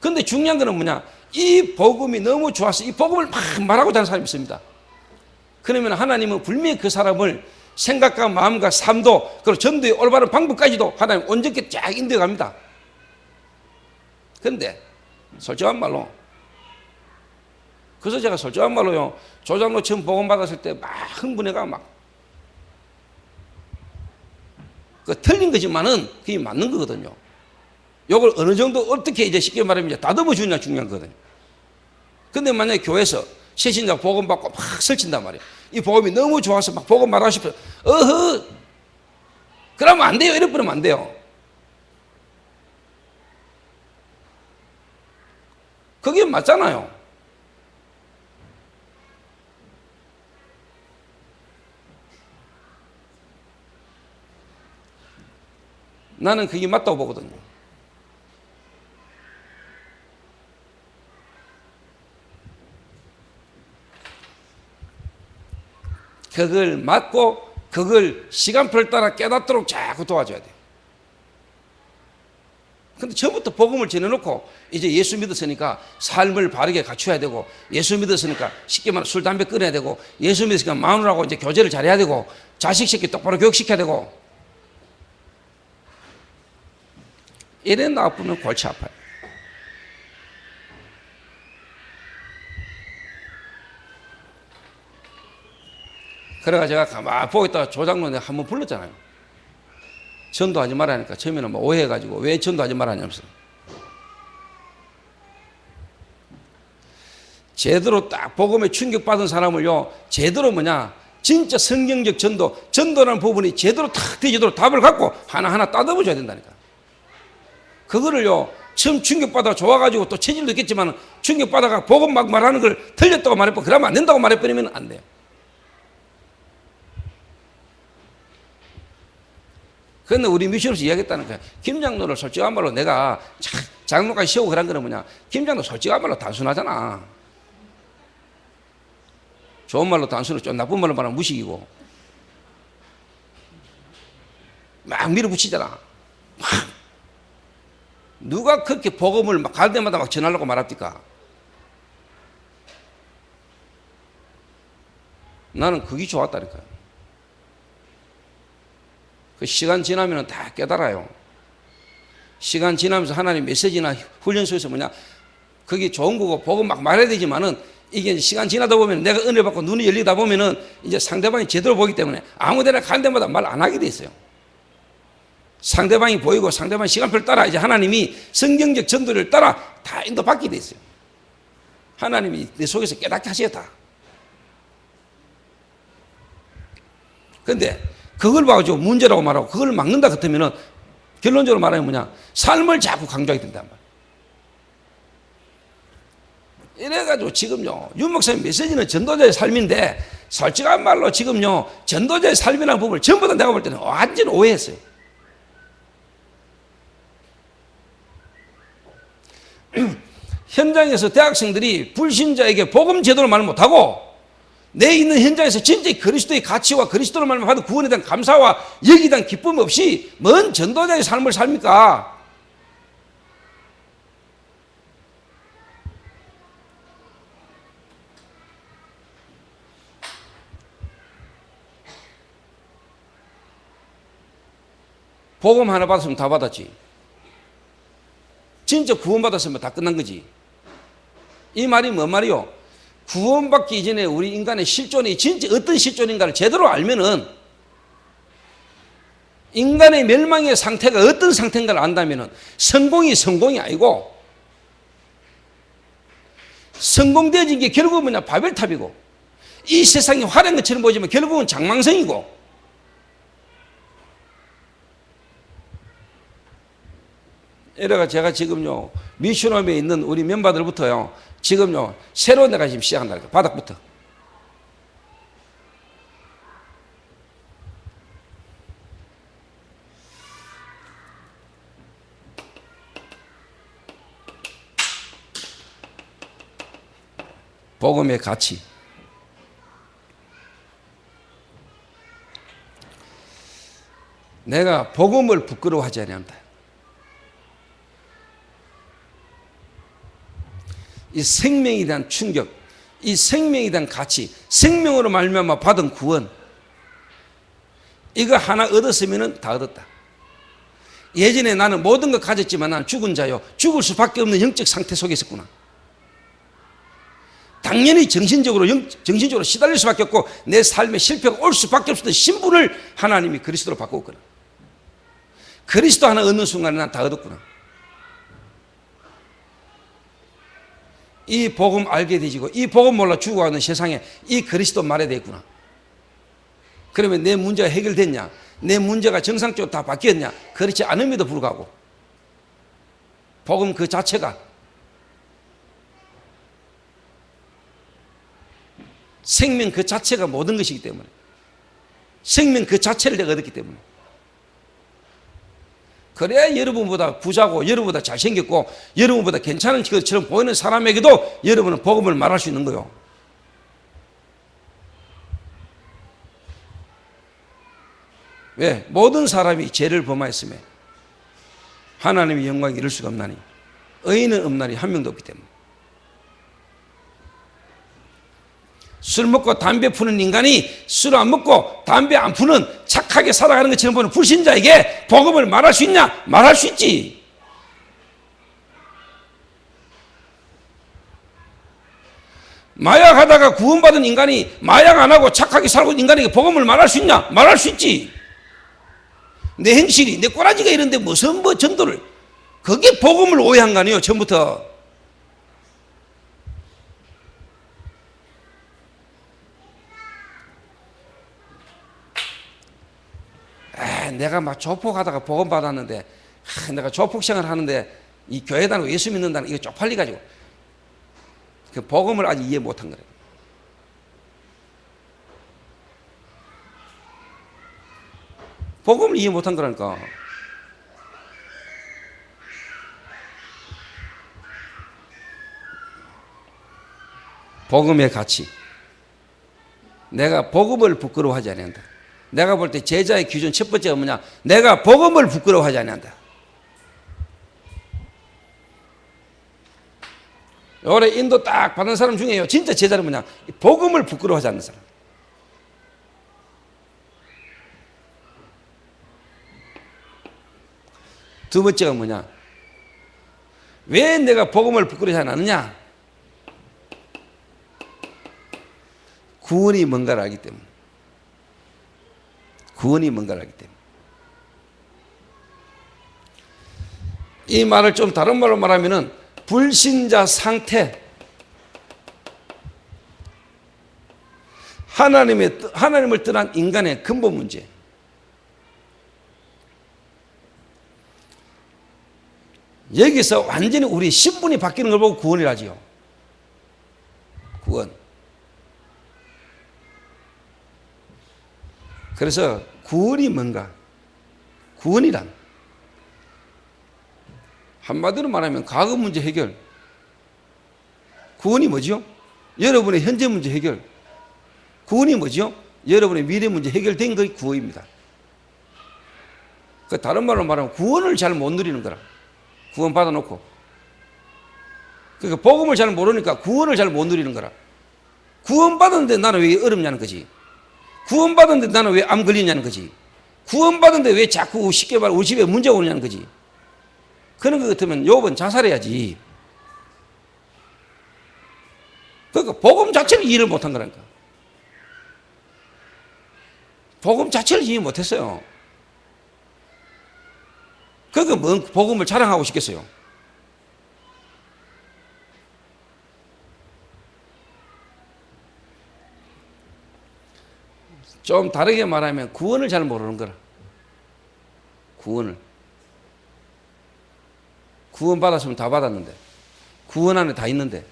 근데 중요한 거는 뭐냐, 이 복음이 너무 좋아서 이 복음을 막 말하고자 하는 사람이 있습니다. 그러면 하나님은 분명히 그 사람을 생각과 마음과 삶도 그리고 전도의 올바른 방법까지도 하나님 온전히 쫙 인도해 갑니다. 그런데 솔직한 말로, 그래서 제가 솔직한 말로요, 조장로 처음 복음 받았을 때 막 흥분해가 막 틀린 거지만은 그게 맞는 거거든요. 요걸 어느 정도 어떻게 이제 쉽게 말하면 이제 다듬어 주느냐 중요한 거거든요. 근데 만약에 교회에서 새신자 복음 받고 막 설친단 말이에요. 이 복음이 너무 좋아서 막 복음 말하고 싶어요. 어허! 그러면 안 돼요. 이래 버리면 안 돼요. 그게 맞잖아요. 나는 그게 맞다고 보거든요. 그걸 맞고 그걸 시간표를 따라 깨닫도록 자꾸 도와줘야 돼요. 근데 처음부터 복음을 전해놓고 이제 예수 믿었으니까 삶을 바르게 갖춰야 되고, 예수 믿었으니까 쉽게 말하면 술, 담배 끊어야 되고, 예수 믿었으니까 마누라하고 이제 교제를 잘해야 되고, 자식 새끼 똑바로 교육시켜야 되고, 이래 나쁘면 골치 아파요. 그래가 제가 가만히 보고 있다가 조장로 내가 한번 불렀잖아요. 전도하지 말라니까 처음에는 뭐 오해해가지고 왜 전도하지 말라냐면서. 제대로 딱 복음에 충격받은 사람을요, 제대로 뭐냐, 진짜 성경적 전도라는 부분이 제대로 탁 되지도록 답을 갖고 하나하나 따듬어 줘야 된다니까. 그거를요, 처음 충격받아 좋아가지고 또 체질도 있겠지만 충격받아가 복음 막 말하는 걸 틀렸다고 말해버리고 그러면 안 된다고 말해버리면 안 돼요. 그런데 우리 미션에서 이야기했다는 거야. 김 장로를 솔직한 말로 내가 장로까지 세우고 그런 거는 뭐냐, 김 장로 솔직한 말로 단순하잖아. 좋은 말로 단순하고 좀 나쁜 말로 말하면 무식이고 막 밀어붙이잖아. 막 누가 그렇게 복음을 막 갈 때마다 막 전하려고 말합니까? 나는 그게 좋았다니까요. 그 시간 지나면 다 깨달아요. 시간 지나면서 하나님 메시지나 훈련 속에서 뭐냐, 그게 좋은 거고 복음 막 말해야 되지만은 이게 시간 지나다 보면 내가 은혜 받고 눈이 열리다 보면은 이제 상대방이 제대로 보기 때문에 아무데나 갈 때마다 말 안 하게 돼 있어요. 상대방이 보이고 상대방 시간표를 따라 이제 하나님이 성경적 전도를 따라 다 인도받게 돼 있어요. 하나님이 내 속에서 깨닫게 하시겠다. 그런데 그걸 봐가지고 문제라고 말하고 그걸 막는다 같으면은 결론적으로 말하면 뭐냐, 삶을 자꾸 강조하게 된단 말이에요. 이래가지고 지금요, 윤 목사님 메시지는 전도자의 삶인데 솔직한 말로 지금요, 전도자의 삶이라는 부분을 전부 다 내가 볼 때는 완전 오해했어요. 현장에서 대학생들이 불신자에게 복음 제대로 말 못하고 내 있는 현장에서 진짜 그리스도의 가치와 그리스도로 말미암아 받은 구원에 대한 감사와 여기에 대한 기쁨 없이 뭔 전도자의 삶을 삽니까? 복음 하나 받았으면 다 받았지. 진짜 구원받았으면 다 끝난 거지. 이 말이 뭔 말이요? 구원받기 이전에 우리 인간의 실존이 진짜 어떤 실존인가를 제대로 알면은, 인간의 멸망의 상태가 어떤 상태인가를 안다면은 성공이 아니고, 성공되어진 게 결국은 뭐냐? 바벨탑이고, 이 세상이 화려한 것처럼 보이지만 결국은 장망성이고, 이래가 제가 지금요, 미션홈에 있는 우리 멤버들부터요, 지금요, 새로운 데가 지금 시작한다. 바닥부터. 복음의 가치. 내가 복음을 부끄러워하지 않는다. 이 생명에 대한 충격, 이 생명에 대한 가치, 생명으로 말미암아 받은 구원, 이거 하나 얻었으면 다 얻었다. 예전에 나는 모든 걸 가졌지만 난 죽은 자요, 죽을 수밖에 없는 영적 상태 속에 있었구나. 당연히 정신적으로 시달릴 수밖에 없고 내 삶에 실패가 올 수밖에 없었던 신분을 하나님이 그리스도로 바꾸었구나. 그리스도 하나 얻는 순간에 난 다 얻었구나. 이 복음 알게 되지고 이 복음 몰라 죽어가는 세상에 이 그리스도 말해야 되겠구나. 그러면 내 문제가 해결됐냐? 내 문제가 정상적으로 다 바뀌었냐? 그렇지 않음에도 불구하고 복음 그 자체가 생명 그 자체가 모든 것이기 때문에, 생명 그 자체를 내가 얻었기 때문에, 그래야 여러분보다 부자고 여러분보다 잘생겼고 여러분보다 괜찮은 것처럼 보이는 사람에게도 여러분은 복음을 말할 수 있는 거예요. 왜? 모든 사람이 죄를 범하였으며 하나님의 영광이 이룰 수가 없나니 의인은 없나니 한 명도 없기 때문에. 술 먹고 담배 푸는 인간이 술 안 먹고 담배 안 푸는 착하게 살아가는 것처럼 보는 불신자에게 복음을 말할 수 있냐? 말할 수 있지. 마약하다가 구원받은 인간이 마약 안 하고 착하게 살고 있는 인간에게 복음을 말할 수 있냐? 말할 수 있지. 내 행실이, 내 꼬라지가 이런데 무슨 전도를, 그게 복음을 오해한 거 아니에요, 처음부터. 내가 막 조폭하다가 복음 받았는데, 내가 조폭 생활 하는데 이 교회 다니고 예수 믿는다는 이거 쪽팔려가지고 그 복음을 아직 이해 못한 거예요. 복음을 이해 못한 거라니까. 복음의 가치. 내가 복음을 부끄러워하지 않는다. 내가 볼 때 제자의 기준 첫 번째가 뭐냐? 내가 복음을 부끄러워하지 않는다. 올해 인도 딱 받은 사람 중에요, 진짜 제자는 뭐냐? 복음을 부끄러워하지 않는 사람. 두 번째가 뭐냐? 왜 내가 복음을 부끄러워하지 않느냐? 구원이 뭔가를 알기 때문에. 구원이 뭔가를 알기 때문에. 이 말을 좀 다른 말로 말하면은 불신자 상태, 하나님을 떠난 인간의 근본 문제. 여기서 완전히 우리 신분이 바뀌는 걸 보고 구원이라지요. 구원. 그래서 구원이 뭔가? 구원이란 한마디로 말하면 과거 문제 해결. 구원이 뭐죠? 여러분의 현재 문제 해결. 구원이 뭐죠? 여러분의 미래 문제 해결된 것이 구원입니다. 그 다른 말로 말하면 구원을 잘 못 누리는 거라. 구원 받아놓고. 그러니까 복음을 잘 모르니까 구원을 잘 못 누리는 거라. 구원 받았는데 나는 왜 어렵냐는 거지. 구원 받았는데 나는 왜 암 걸리냐는 거지. 구원 받았는데 왜 자꾸 쉽게 말해 우리 집에 문제가 오냐는 거지. 그런 것 같으면 욥은 자살해야지. 그러니까 복음 자체를 이해를 못한 거라니까. 복음 자체를 이해 못했어요. 그러니까 뭔 복음을 자랑하고 싶겠어요. 좀 다르게 말하면 구원을 잘 모르는 거라. 구원을. 구원 받았으면 다 받았는데. 구원 안에 다 있는데.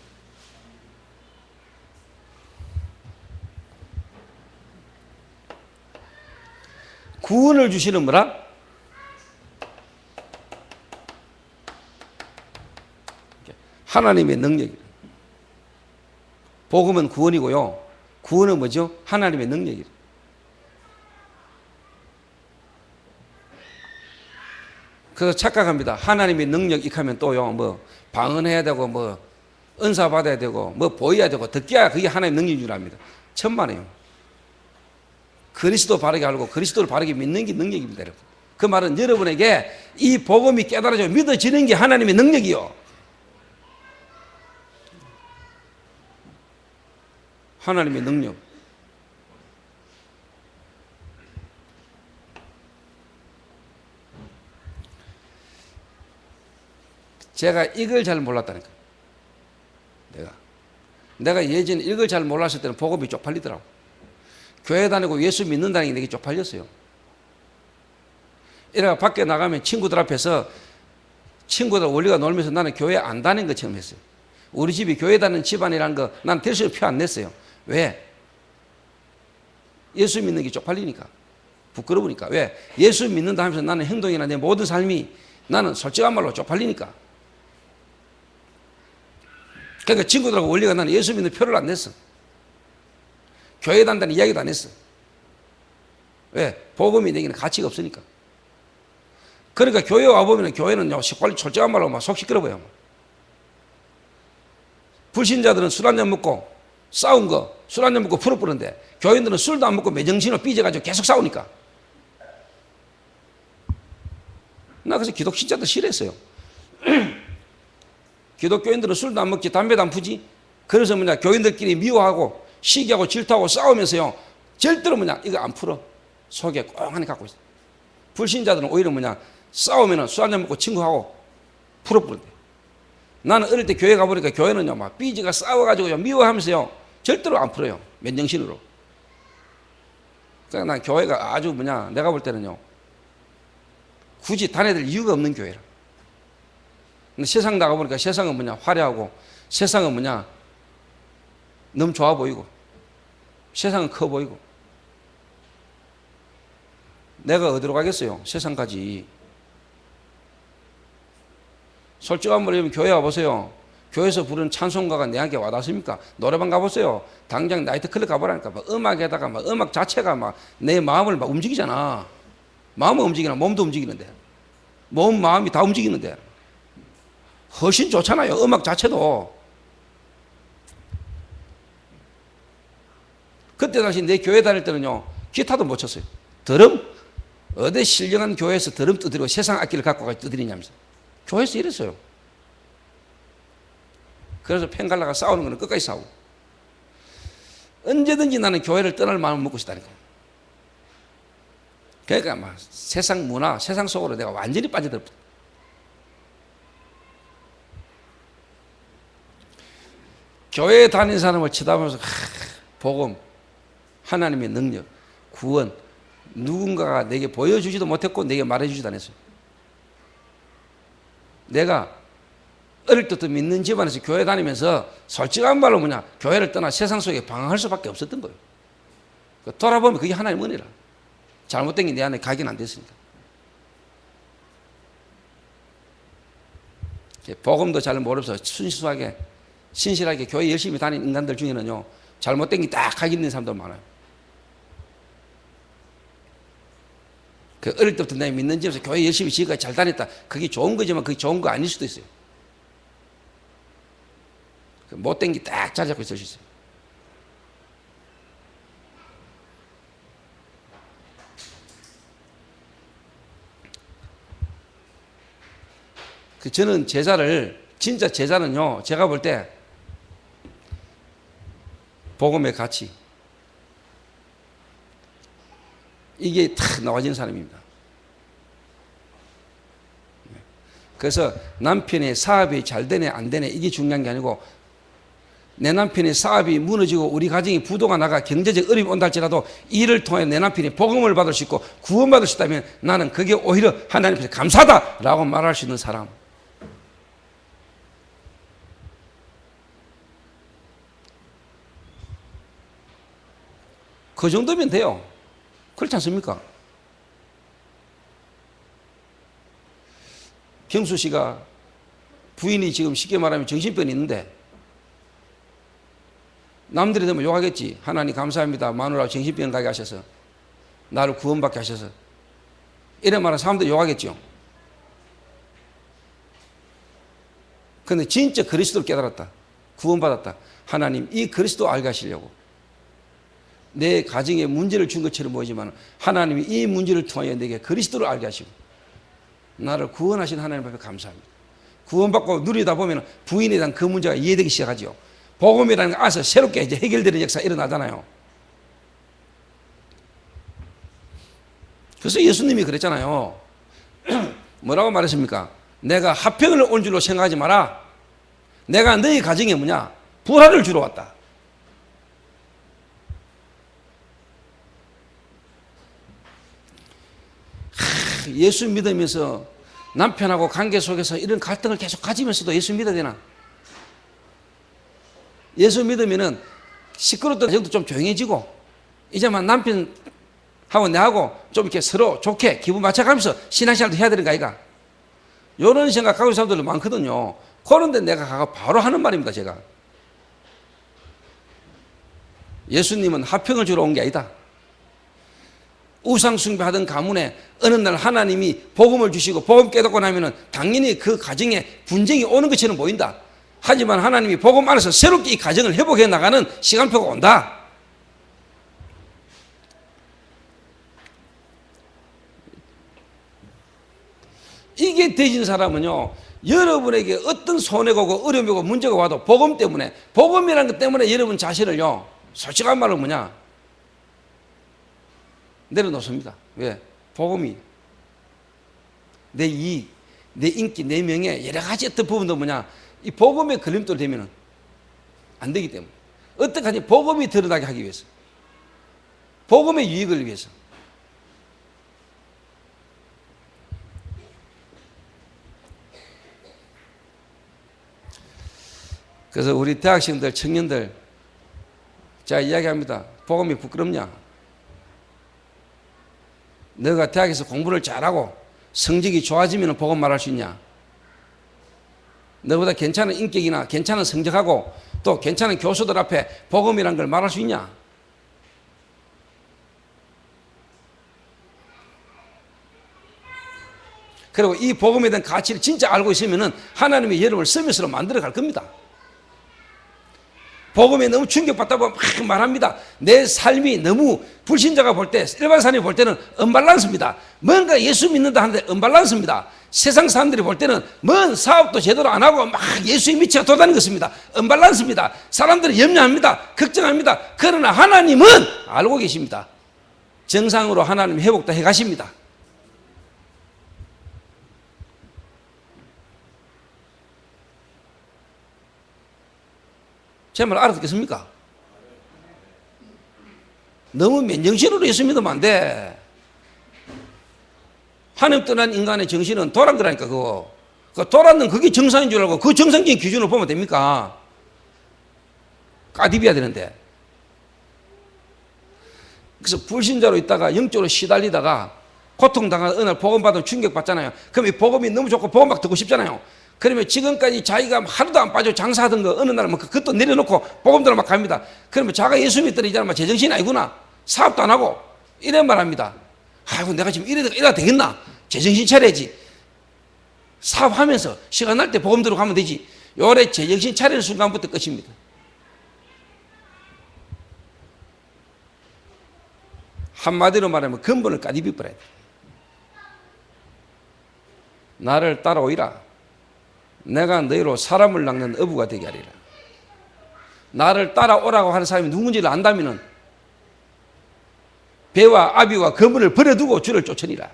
구원을 주시는 뭐라? 하나님의 능력이에요. 복음은 구원이고요. 구원은 뭐죠? 하나님의 능력이에요. 그래서 착각합니다. 하나님의 능력 익하면 또요, 뭐, 방언해야 되고, 뭐, 은사 받아야 되고, 뭐, 보여야 되고, 듣기야 그게 하나님의 능력인 줄 압니다. 천만에요. 그리스도 바르게 알고, 그리스도를 바르게 믿는 게 능력입니다, 여러분. 그 말은 여러분에게 이 복음이 깨달아져 믿어지는 게 하나님의 능력이요. 하나님의 능력. 제가 이걸 잘 몰랐다니까. 내가 예전에 이걸 잘 몰랐을 때는 복음이 쪽팔리더라고. 교회 다니고 예수 믿는다는 게 내게 쪽팔렸어요. 이래가 밖에 나가면 친구들 앞에서 친구들 원리가 놀면서 나는 교회 안 다니는 것처럼 했어요. 우리 집이 교회 다니는 집안이라는 거 난 대수로 표 안 냈어요. 왜? 예수 믿는 게 쪽팔리니까. 부끄러우니까. 왜? 예수 믿는다 하면서 나는 행동이나 내 모든 삶이 나는 솔직한 말로 쪽팔리니까. 그러니까 친구들하고 원리가 나는 예수 믿는 표를 안 냈어. 교회 다닌다는 이야기도 안 했어. 왜? 복음이 내게는 가치가 없으니까. 그러니까 교회 와보면 교회는 솔직한 말로 막 속 시끄러 보여. 불신자들은 술 한잔 먹고 싸운 거, 술 한잔 먹고 풀어뿌는데 교인들은 술도 안 먹고 매정신으로 삐져가지고 계속 싸우니까. 나 그래서 기독신자들 싫어했어요. 기독교인들은 술도 안 먹지 담배도 안 푸지. 그래서 뭐냐 교인들끼리 미워하고 시기하고 질투하고 싸우면서요 절대로 뭐냐 이거 안 풀어. 속에 꽁하니 갖고 있어. 불신자들은 오히려 뭐냐 싸우면은 술 한잔 먹고 친구하고 풀어뿌는데 나는 어릴 때 교회 가보니까 교회는요 막 삐지가 싸워가지고요 미워하면서요 절대로 안 풀어요. 맨정신으로. 그러니까 난 교회가 아주 뭐냐 내가 볼 때는요 굳이 다녀들 이유가 없는 교회라. 근데 세상 나가보니까 세상은 뭐냐 화려하고 세상은 뭐냐 너무 좋아 보이고 세상은 커 보이고 내가 어디로 가겠어요? 세상까지. 솔직한 말로 교회 와보세요. 교회에서 부르는 찬송가가 내한테 와닿습니까? 노래방 가보세요. 당장 나이트클럽 가보라니까 막 음악에다가 막 음악 자체가 막 내 마음을 막 움직이잖아. 마음은 움직이나 몸도 움직이는데 몸 마음이 다 움직이는데 훨씬 좋잖아요. 음악 자체도. 그때 당시 내 교회 다닐 때는요 기타도 못 쳤어요. 드럼? 어디 신령한 교회에서 드럼 두드리고 세상 악기를 갖고 가서 두드리냐면서 교회에서 이랬어요. 그래서 펜갈라가 싸우는 거는 끝까지 싸우고 언제든지 나는 교회를 떠날 마음을 먹고 싶다니까. 그러니까 막 세상 문화, 세상 속으로 내가 완전히 빠져들었다. 교회에 다니는 사람을 쳐다보면서 복음, 하나님의 능력, 구원 누군가가 내게 보여주지도 못했고 내게 말해주지도 않았어요. 내가 어릴 때부터 믿는 집안에서 교회 다니면서 솔직한 말로 교회를 떠나 세상 속에 방황할 수밖에 없었던 거예요. 돌아보면 그게 하나님의 은혜라. 잘못된 게 내 안에 각인 안 됐으니까. 복음도 잘 모르면서 순수하게 신실하게 교회 열심히 다니는 인간들 중에는요, 잘못된 게 딱 각인 있는 사람들 많아요. 그 어릴 때부터 내가 믿는 집에서 교회 열심히 지금까지 잘 다녔다. 그게 좋은 거지만 그게 좋은 거 아닐 수도 있어요. 그 못된 게 딱 자리 잡고 있을 수 있어요. 저는 진짜 제자는요, 제가 볼 때 복음의 가치, 이게 탁 나와지는 사람입니다. 그래서 남편의 사업이 잘 되네 안 되네 이게 중요한 게 아니고, 내 남편의 사업이 무너지고 우리 가정이 부도가 나가 경제적 어려움이 온다 할지라도 이를 통해 내 남편이 복음을 받을 수 있고 구원받을 수 있다면 나는 그게 오히려 하나님 앞에 감사하다라고 말할 수 있는 사람. 그 정도면 돼요. 그렇지 않습니까? 경수 씨가 부인이 지금 쉽게 말하면 정신병이 있는데, 남들이 되면 욕하겠지. 하나님 감사합니다. 마누라 정신병 가게 하셔서, 나를 구원받게 하셔서. 이래 말하면 사람들이 욕하겠죠. 근데 진짜 그리스도를 깨달았다. 구원받았다. 하나님 이 그리스도 알게 하시려고 내 가정에 문제를 준 것처럼 보이지만 하나님이 이 문제를 통하여 내게 그리스도를 알게 하시고 나를 구원하신 하나님 앞에 감사합니다. 구원받고 누리다 보면 부인에 대한 그 문제가 이해되기 시작하죠. 복음이라는 거 알아서 새롭게 이제 해결되는 역사가 일어나잖아요. 그래서 예수님이 그랬잖아요. 뭐라고 말했습니까? 내가 화평을 온 줄로 생각하지 마라. 내가 너희 가정에 뭐냐? 불화를 주러 왔다. 예수 믿으면서 남편하고 관계 속에서 이런 갈등을 계속 가지면서도 예수 믿어야 되나? 예수 믿으면은 시끄럽던 정도 좀 조용해지고, 이제만 남편하고 내하고 좀 이렇게 서로 좋게 기분 맞춰가면서 신앙생활도 해야 되는 거 아이가? 이런 생각하고 있는 사람들도 많거든요. 그런데 내가 가서 바로 하는 말입니다, 제가. 예수님은 화평을 주러 온 게 아니다. 우상숭배하던 가문에 어느 날 하나님이 복음을 주시고 복음 깨닫고 나면은 당연히 그 가정에 분쟁이 오는 것처럼 보인다. 하지만 하나님이 복음 안에서 새롭게 이 가정을 회복해 나가는 시간표가 온다. 이게 되진 사람은요, 여러분에게 어떤 손해가 오고 어려움이 오고 문제가 와도 복음 때문에, 복음이라는 것 때문에 여러분 자신을요, 솔직한 말로 뭐냐, 내려놓습니다. 왜? 복음이 내 이익, 내 인기, 내 명예, 여러 가지 어떤 부분도 뭐냐, 이 복음에 걸림돌이 되면 안 되기 때문에 어떻게 하냐, 복음이 드러나게 하기 위해서, 복음의 유익을 위해서. 그래서 우리 대학생들, 청년들, 제가 이야기합니다. 복음이 부끄럽냐? 너가 대학에서 공부를 잘하고 성적이 좋아지면 복음 말할 수 있냐? 너보다 괜찮은 인격이나 괜찮은 성적하고 또 괜찮은 교수들 앞에 복음이란 걸 말할 수 있냐? 그리고 이 복음에 대한 가치를 진짜 알고 있으면 하나님이 여러분을 서밋으로 만들어 갈 겁니다. 복음에 너무 충격받다 보면 막 말합니다. 내 삶이 너무 불신자가 볼 때, 일반 사람이 볼 때는 언밸런스입니다. 뭔가 예수 믿는다 하는데 언밸런스입니다. 세상 사람들이 볼 때는 뭔 사업도 제대로 안 하고 막 예수에 미쳐 돌아다니는 것입니다. 언밸런스입니다. 사람들은 염려합니다. 걱정합니다. 그러나 하나님은 알고 계십니다. 정상으로 하나님 회복도 해 가십니다. 제 말 알아듣겠습니까? 너무 맨정신으로 예수 믿으면 안 돼. 하나님 떠난 인간의 정신은 돌아간 거라니까, 그거. 그 돌았는 그게 정상인 줄 알고 그 정상적인 기준으로 보면 됩니까? 까디비야 되는데. 그래서 불신자로 있다가 영적으로 시달리다가 고통당한 어느 날 복음 받으면 충격받잖아요. 그럼 이 복음이 너무 좋고 복음 막 듣고 싶잖아요. 그러면 지금까지 자기가 하루도 안 빠져 장사하던 거 어느 날 막 그것도 내려놓고 복음 들어 막 갑니다. 그러면 자가 예수 믿더니 이제는 막 제정신이 아니구나. 사업도 안 하고 이런 말 합니다. 아이고 내가 지금 이래야 되겠나? 제정신 차려야지. 사업하면서 시간 날 때 복음 들어가면 되지. 요래 제정신 차리는 순간부터 끝입니다. 한마디로 말하면 근본을 까디비 버려야 돼. 나를 따라오이라. 내가 너희로 사람을 낚는 어부가 되게 하리라. 나를 따라오라고 하는 사람이 누군지를 안다면은 배와 아비와 그물을 버려두고 주를 쫓으리라.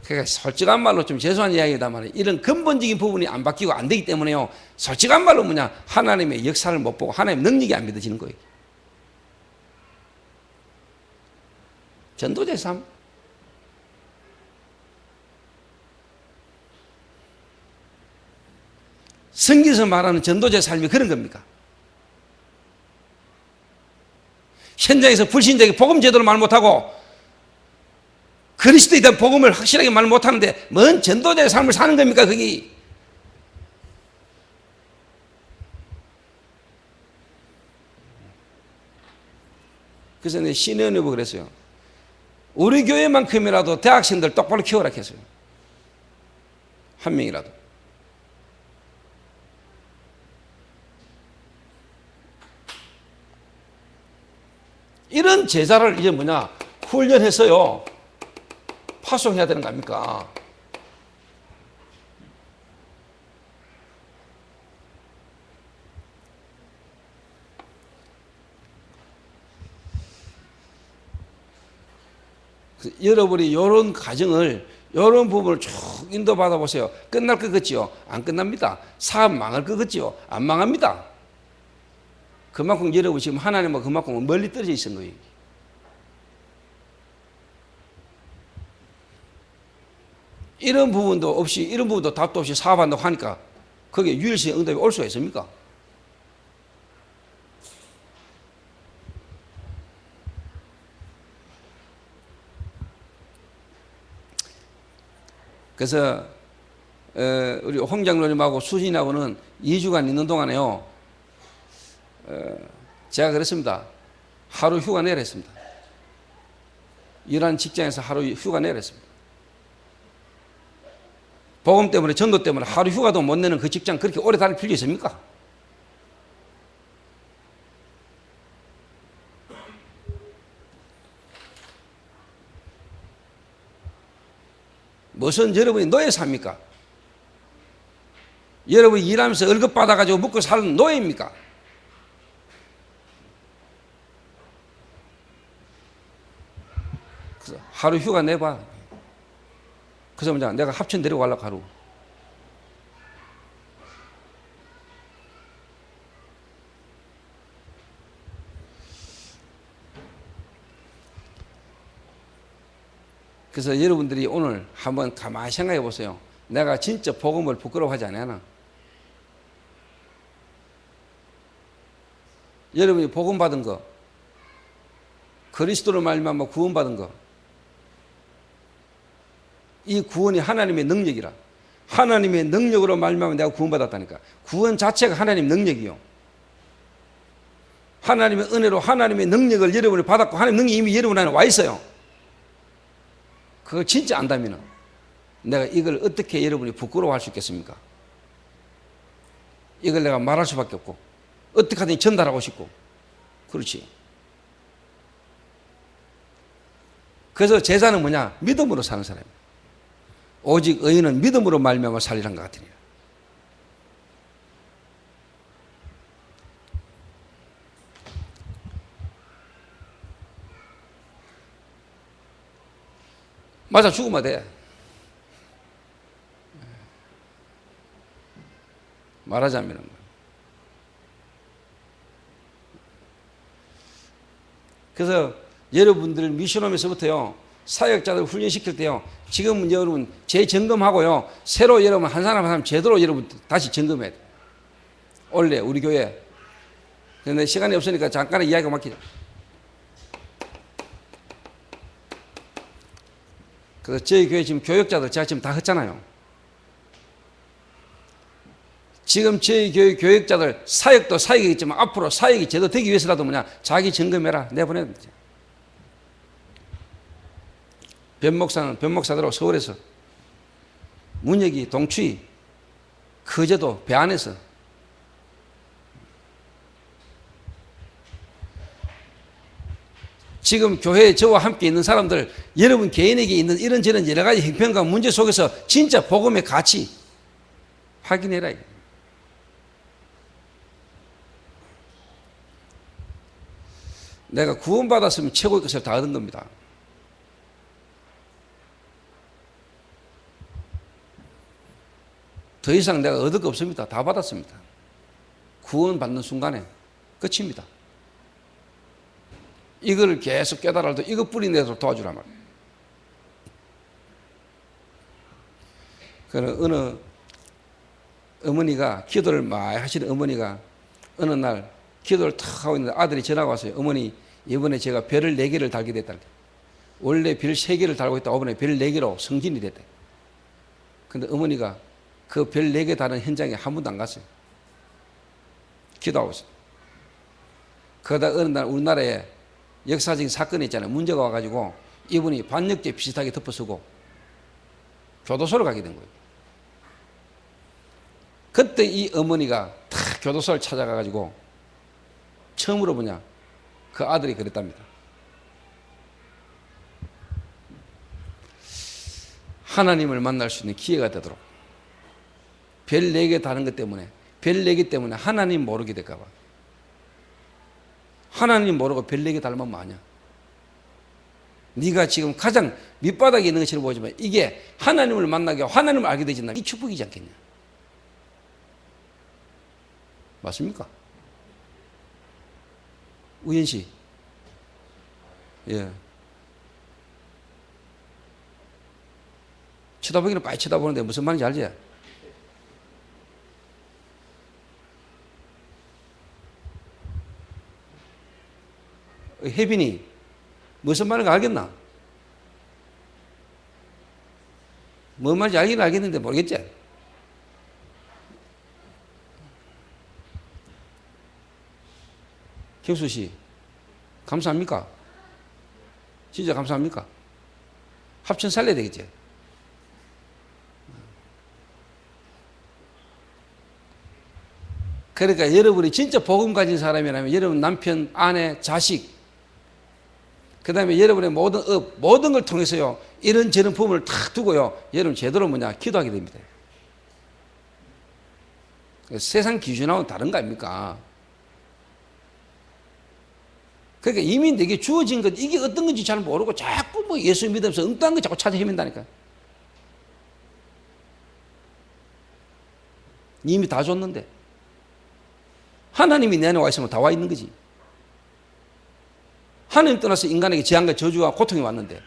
그러니까 솔직한 말로 좀 죄송한 이야기다만 이런 근본적인 부분이 안 바뀌고 안 되기 때문에요. 솔직한 말로 뭐냐, 하나님의 역사를 못 보고 하나님의 능력이 안 믿어지는 거예요. 전도자의 삶. 성경에서 말하는 전도자의 삶이 그런 겁니까? 현장에서 불신자에게 복음 제대로 말 못하고 그리스도에 대한 복음을 확실하게 말 못하는데 뭔 전도자의 삶을 사는 겁니까 거기? 그래서 내 신혜원 여보 그랬어요. 우리 교회만큼이라도 대학생들 똑바로 키워라 했어요. 한 명이라도. 이런 제자를 이제 뭐냐, 훈련해서요 파송해야 되는 거 아닙니까? 여러분이 이런 과정을, 이런 부분을 쭉 인도받아 보세요. 끝날 것 같지요? 안 끝납니다. 사업 망할 것 같지요? 안 망합니다. 그만큼 여러분 지금 하나님과 그만큼 멀리 떨어져 있는 거예요. 이런 부분도 없이, 이런 부분도 답도 없이 사업한다고 하니까 거기에 유일성의 응답이 올 수가 있습니까? 그래서 우리 홍 장로님하고 수진하고는 2주간 있는 동안에요, 제가 그랬습니다. 하루 휴가 내라 했습니다. 일하는 직장에서 하루 휴가 내라 했습니다. 복음 때문에, 전도 때문에 하루 휴가도 못 내는 그 직장 그렇게 오래 다닐 필요 있습니까? 무슨 여러분이 노예 삽니까? 여러분이 일하면서 월급 받아가지고 먹고 사는 노예입니까? 그래서 하루 휴가 내봐. 그래서 뭐냐, 내가 합천 데리고 가려고 하루. 그래서 여러분들이 오늘 한번 가만히 생각해 보세요. 내가 진짜 복음을 부끄러워하지 않나? 여러분이 복음 받은 거, 그리스도로 말미암아 구원 받은 거, 이 구원이 하나님의 능력이라. 하나님의 능력으로 말미암아 내가 구원받았다니까. 구원 자체가 하나님 능력이요. 하나님의 은혜로 하나님의 능력을 여러분이 받았고 하나님의 능력이 이미 여러분 안에 와 있어요. 그걸 진짜 안다면 내가 이걸 어떻게 여러분이 부끄러워할 수 있겠습니까? 이걸 내가 말할 수밖에 없고 어떻게 하든지 전달하고 싶고. 그렇지. 그래서 제자는 뭐냐? 믿음으로 사는 사람이에요. 오직 의인은 믿음으로 말미암아 살리란 것 같으니라. 맞아 죽으면 돼. 말하자면. 그래서 여러분들 미션홈에서부터요 사역자들 훈련시킬 때요. 지금 여러분 재점검하고요. 새로 여러분 한 사람 한 사람 제대로 여러분 다시 점검해야 돼요. 원래 우리 교회. 근데 시간이 없으니까 잠깐 이야기가 막히죠. 그래서 저희 교회 지금 교역자들 제가 지금 다 했잖아요. 지금 저희 교회 교역자들 사역도 사역이겠지만 앞으로 사역이 제대로 되기 위해서라도 뭐냐 자기 점검해라 내보내야 됩니다. 변목사는 변목사들하고 서울에서 문혁이 동추이 거제도 배 안에서 지금 교회에 저와 함께 있는 사람들 여러분 개인에게 있는 이런저런 여러 가지 형편과 문제 속에서 진짜 복음의 가치 확인해라. 내가 구원받았으면 최고의 것을 다 얻은 겁니다. 더 이상 내가 얻을 거 없습니다. 다 받았습니다. 구원받는 순간에 끝입니다. 이걸 계속 깨달아도 이거 뿌리내서 도와주란 말이에요. 그래서 어느 어머니가 기도를 많이 하시는 어머니가 어느 날 기도를 탁 하고 있는데 아들이 전화가 왔어요. 어머니 이번에 제가 별을 4개를 달게 됐다. 원래 별 3개를 달고 있다. 이번에 별 4개로 승진이 됐대. 근데 어머니가 그 별 4개 다는 현장에 한 번도 안 갔어요. 기도하고 있어요. 그러다 어느 날 우리나라에 역사적인 사건이 있잖아요. 문제가 와가지고 이분이 반역죄 비슷하게 덮어쓰고 교도소를 가게 된 거예요. 그때 이 어머니가 탁 교도소를 찾아가가지고 처음으로 뭐냐 그 아들이 그랬답니다. 하나님을 만날 수 있는 기회가 되도록 별 4개 다는 것 때문에 별 4개 때문에 하나님 모르게 될까봐 하나님 모르고 별 4개 달면 뭐하냐. 네가 지금 가장 밑바닥에 있는 것처럼 보지만 이게 하나님을 만나게 하나님을 알게 되진다. 이 축복이지 않겠냐. 맞습니까? 우연 씨. 예. 쳐다보기는 많이 쳐다보는데 무슨 말인지 알지? 혜빈이 무슨 말인지 알겠나? 뭔 말인지 알긴 알겠는데 모르겠지? 경수 씨, 감사합니까? 진짜 감사합니까? 합천 살려야 되겠지? 그러니까 여러분이 진짜 복음 가진 사람이라면 여러분 남편, 아내, 자식, 그 다음에 여러분의 모든 업, 모든 걸 통해서요, 이런저런 부분을 탁 두고요, 여러분 제대로 뭐냐, 기도하게 됩니다. 세상 기준하고는 다른 거 아닙니까? 그러니까 이미 내게 주어진 것, 이게 어떤 건지 잘 모르고 자꾸 뭐 예수 믿으면서 엉뚱한 거 자꾸 찾아 헤맨다니까. 이미 다 줬는데. 하나님이 내 안에 와 있으면 다 와 있는 거지. 하나님 떠나서 인간에게 재앙과 저주와 고통이 왔는데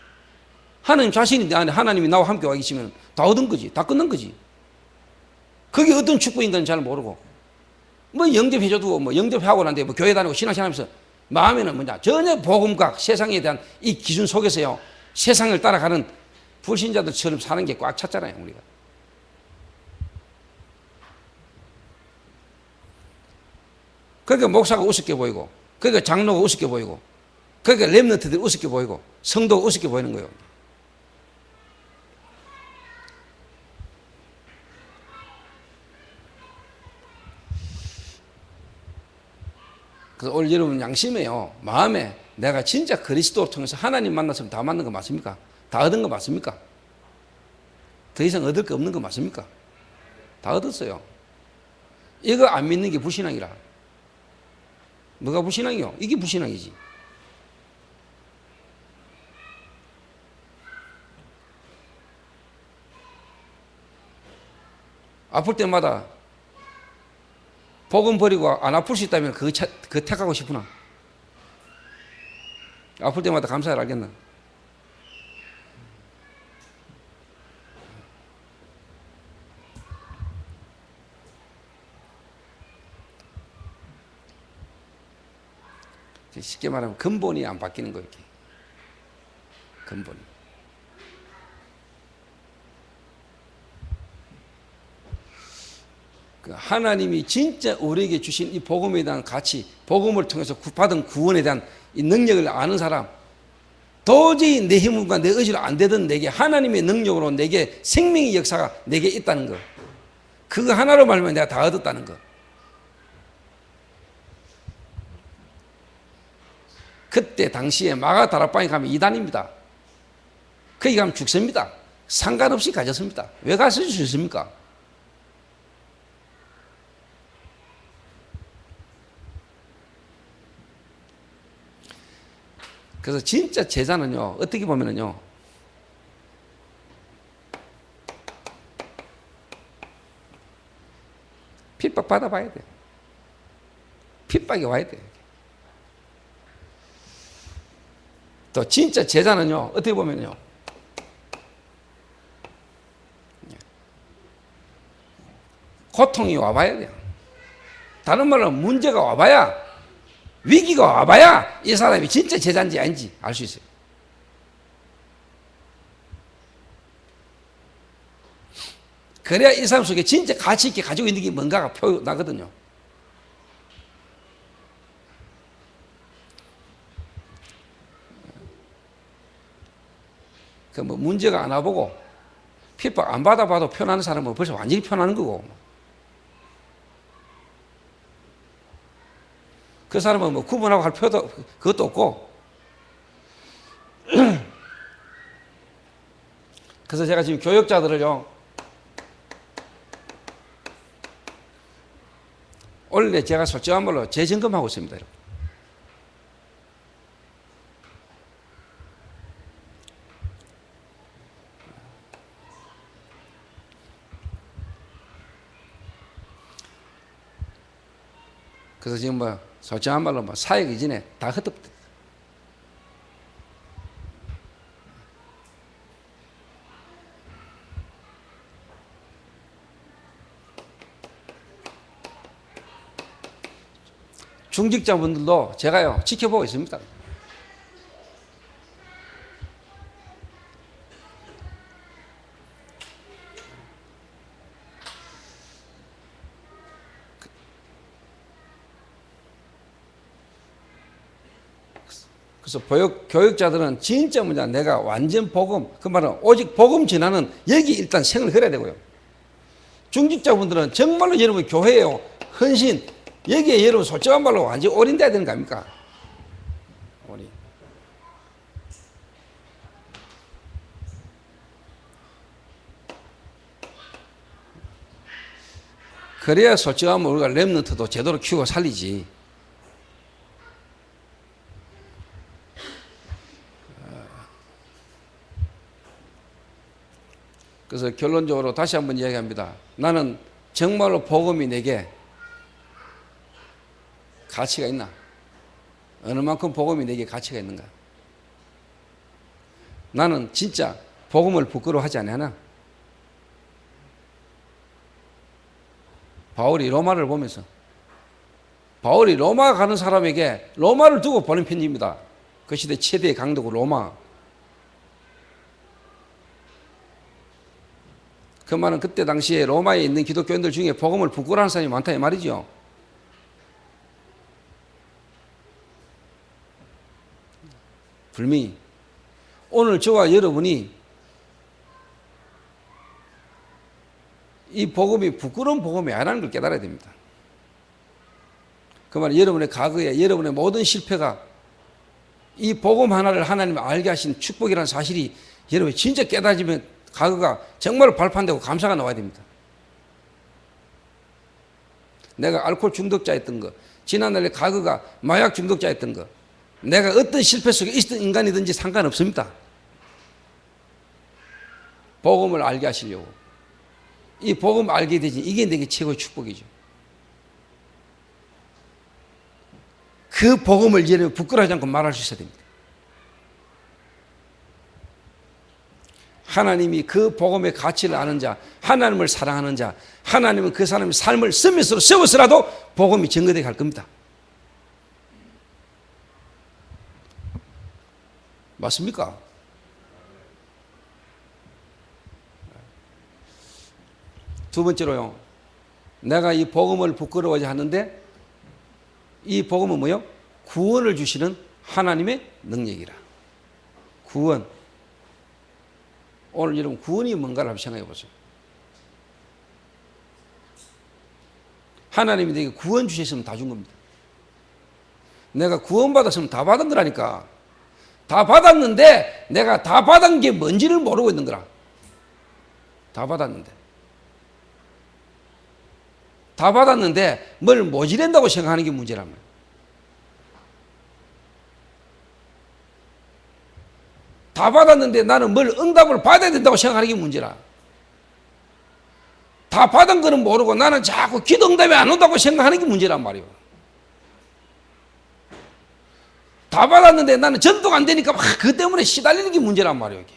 하나님 자신이 내 안에 하나님이 나와 함께 와 계시면 다 얻은 거지. 다 끝난 거지. 그게 어떤 축복인가는 잘 모르고 뭐 영접해줘도 뭐 영접하고 난데 뭐 교회 다니고 신앙생활하면서 마음에는 뭐냐 전혀 복음과 세상에 대한 이 기준 속에서요 세상을 따라가는 불신자들처럼 사는 게 꽉 찼잖아요 우리가. 그러니까 목사가 우습게 보이고 그러니까 장로가 우습게 보이고 그러니까 렘넌트들이 우습게 보이고 성도가 우습게 보이는 거예요. 그래서 오늘 여러분 양심해요. 마음에 내가 진짜 그리스도를 통해서 하나님 만났으면 다 맞는 거 맞습니까? 다 얻은 거 맞습니까? 더 이상 얻을 거 없는 거 맞습니까? 다 얻었어요. 이거 안 믿는 게 불신앙이라. 뭐가 불신앙이요? 이게 불신앙이지. 아플 때마다 복음 버리고 안 아플 수 있다면 그거 택하고 싶으나? 아플 때마다 감사를 알겠나? 쉽게 말하면 근본이 안 바뀌는 거예요. 근본이. 하나님이 진짜 우리에게 주신 이 복음에 대한 가치, 복음을 통해서 받은 구원에 대한 이 능력을 아는 사람, 도저히 내 힘과 내 의지로 안 되던 내게 하나님의 능력으로 내게 생명의 역사가 내게 있다는 것, 그거 하나로 말하면 내가 다 얻었다는 것. 그때 당시에 마가다락방에 가면 이단입니다. 거기 가면 죽습니다. 상관없이 가졌습니다. 왜 가실 수 있습니까? 그래서 진짜 제자는요, 어떻게 보면은요, 핍박 받아봐야 돼. 핍박이 와야 돼. 또 진짜 제자는요, 어떻게 보면요, 고통이 와봐야 돼요. 다른 말로 문제가 와봐야, 위기가 와봐야 이 사람이 진짜 제자인지 아닌지 알 수 있어요. 그래야 이 사람 속에 진짜 가치 있게 가지고 있는 게 뭔가가 표나거든요. 그 뭐 문제가 안 와보고 핍박 안 받아봐도 편하는 사람은 벌써 완전히 편하는 거고, 그 사람은 뭐 구분하고 할 필요도 그것도 없고. 그래서 제가 지금 교역자들을요, 원래 제가 솔직한 말로 재점검하고 있습니다. 그래서 지금 뭐 솔직한 말로 뭐 사역 이전에 다 흩어졌다. 중직자분들도 제가요 지켜보고 있습니다. 그래서 교육자들은 진짜 뭐냐, 내가 완전 복음, 그 말은 오직 복음 전하는 여기 일단 생을 걸어야 되고요. 중직자분들은 정말로 여러분 교회요, 헌신, 여기에 여러분 솔직한 말로 완전 올인돼야 되는 거 아닙니까? 올인. 그래야 솔직하면 우리가 렘넌트도 제대로 키우고 살리지. 그래서 결론적으로 다시 한번 이야기합니다. 나는 정말로 복음이 내게 가치가 있나? 어느 만큼 복음이 내게 가치가 있는가? 나는 진짜 복음을 부끄러워하지 않나? 바울이 로마를 보면서, 바울이 로마 가는 사람에게 로마를 두고 보낸 편지입니다. 그 시대 최대의 강도고 로마. 그 말은 그때 당시에 로마에 있는 기독교인들 중에 복음을 부끄러워하는 사람이 많다 이 말이죠. 분명히 오늘 저와 여러분이 이 복음이 부끄러운 복음이 아니라는 걸 깨달아야 됩니다. 그 말은 여러분의 과거에 여러분의 모든 실패가 이 복음 하나를 하나님이 알게 하신 축복이라는 사실이 여러분이 진짜 깨달아지면 과거가 정말 발판되고 감사가 나와야 됩니다. 내가 알코올 중독자였던 거, 지난날에 과거가 마약 중독자였던 거, 내가 어떤 실패 속에 있었던 인간이든지 상관없습니다. 복음을 알게 하시려고. 이 복음 알게 되지, 이게 내게 최고의 축복이죠. 그 복음을 여러분 부끄러워하지 않고 말할 수 있어야 됩니다. 하나님이 그 복음의 가치를 아는 자, 하나님을 사랑하는 자, 하나님은 그 사람의 삶을 서밋으로 세워서라도 복음이 증거되게 할 겁니다. 맞습니까? 두 번째로요. 내가 이 복음을 부끄러워하지 않는데 이 복음은 뭐요? 구원을 주시는 하나님의 능력이라. 구원. 오늘 여러분 구원이 뭔가를 한번 생각해 보세요. 하나님이 내게 구원 주셨으면 다 준 겁니다. 내가 구원받았으면 다 받은 거라니까. 다 받았는데 내가 다 받은 게 뭔지를 모르고 있는 거라. 다 받았는데. 다 받았는데 뭘 모자란다고 생각하는 게 문제란 말이에요. 다 받았는데 나는 뭘 응답을 받아야 된다고 생각하는 게 문제라. 다 받은 거는 모르고 나는 자꾸 기도 응답이 안 온다고 생각하는 게 문제란 말이에요. 다 받았는데 나는 전도가 안 되니까 막 그 때문에 시달리는 게 문제란 말이에요. 이게.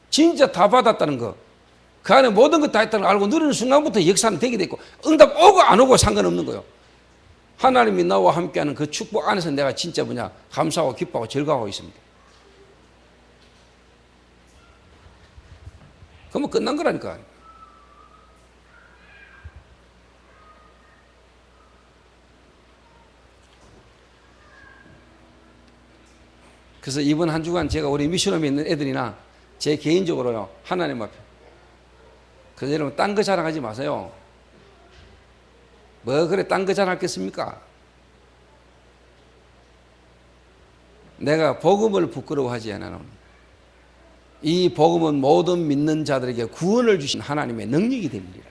진짜 다 받았다는 거, 그 안에 모든 것 다 있다는 걸 알고 누리는 순간부터 역사는 되게 됐고, 응답 오고 안 오고 상관없는 거예요. 하나님이 나와 함께하는 그 축복 안에서 내가 진짜 뭐냐 감사하고 기뻐하고 즐거워하고 있습니다. 그러면 끝난 거라니까. 그래서 이번 한 주간 제가 우리 미션홈에 있는 애들이나 제 개인적으로요, 하나님 앞에. 그래서 여러분 딴 거 자랑하지 마세요. 뭐 그래 딴 거 자랑하겠습니까? 내가 복음을 부끄러워하지 않아요. 이 복음은 모든 믿는 자들에게 구원을 주신 하나님의 능력이 됩니다.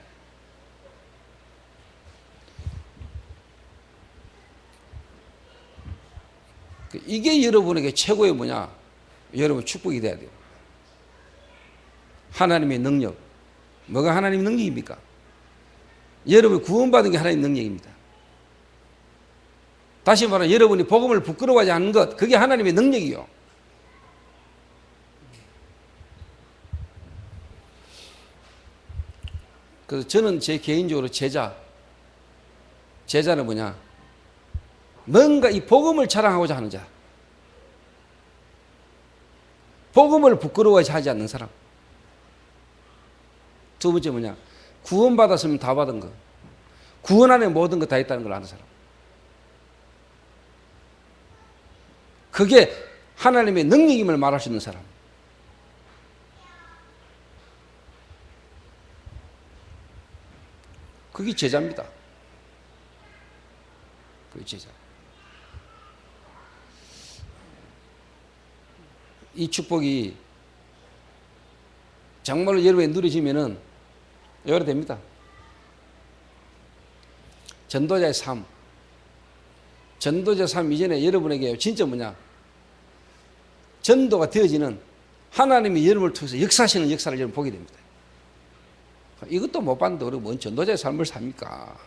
이게 여러분에게 최고의 뭐냐? 여러분 축복이 돼야 돼요. 하나님의 능력. 뭐가 하나님의 능력입니까? 여러분이 구원받은 게 하나님의 능력입니다. 다시 말하면 여러분이 복음을 부끄러워하지 않는 것, 그게 하나님의 능력이요. 그래서 저는 제 개인적으로 제자는 뭐냐? 뭔가 이 복음을 자랑하고자 하는 자. 복음을 부끄러워하지 않는 사람. 두 번째 뭐냐? 구원받았으면 다 받은 거. 구원 안에 모든 거 다 있다는 걸 아는 사람. 그게 하나님의 능력임을 말할 수 있는 사람. 그게 제자입니다. 그게 제자. 이 축복이 정말로 여러분이 누리시면은 이래 됩니다. 전도자의 삶. 전도자의 삶 이전에 여러분에게 진짜 뭐냐? 전도가 되어지는 하나님이 여러분을 통해서 역사하시는 역사를 여러분 보게 됩니다. 이것도 못 봤는데 우리가 뭔 전도자의 삶을 삽니까?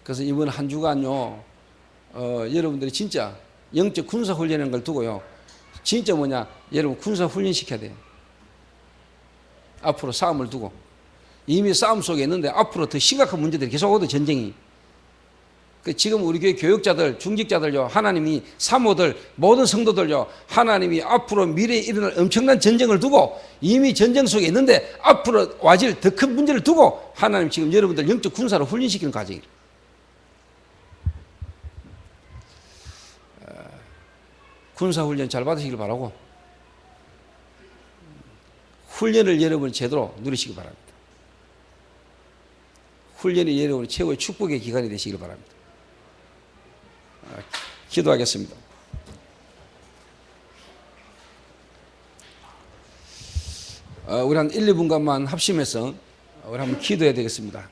그래서 이번 한 주간요, 여러분들이 진짜 영적 군사 훈련하는 걸 두고요, 진짜 뭐냐, 여러분 군사 훈련 시켜야 돼요. 앞으로 싸움을 두고. 이미 싸움 속에 있는데 앞으로 더 심각한 문제들이 계속 오거든, 전쟁이. 지금 우리 교회 교육자들, 중직자들요, 하나님이 사모들, 모든 성도들요, 하나님이 앞으로 미래에 일어날 엄청난 전쟁을 두고 이미 전쟁 속에 있는데 앞으로 와질 더 큰 문제를 두고 하나님 지금 여러분들 영적 군사로 훈련시키는 과정이에요. 군사훈련 잘 받으시길 바라고, 훈련을 여러분 제대로 누리시기 바랍니다. 훈련이 여러분 최고의 축복의 기간이 되시길 바랍니다. 기도하겠습니다. 우리 한 1, 2분간만 합심해서 우리 한번 기도해야 되겠습니다.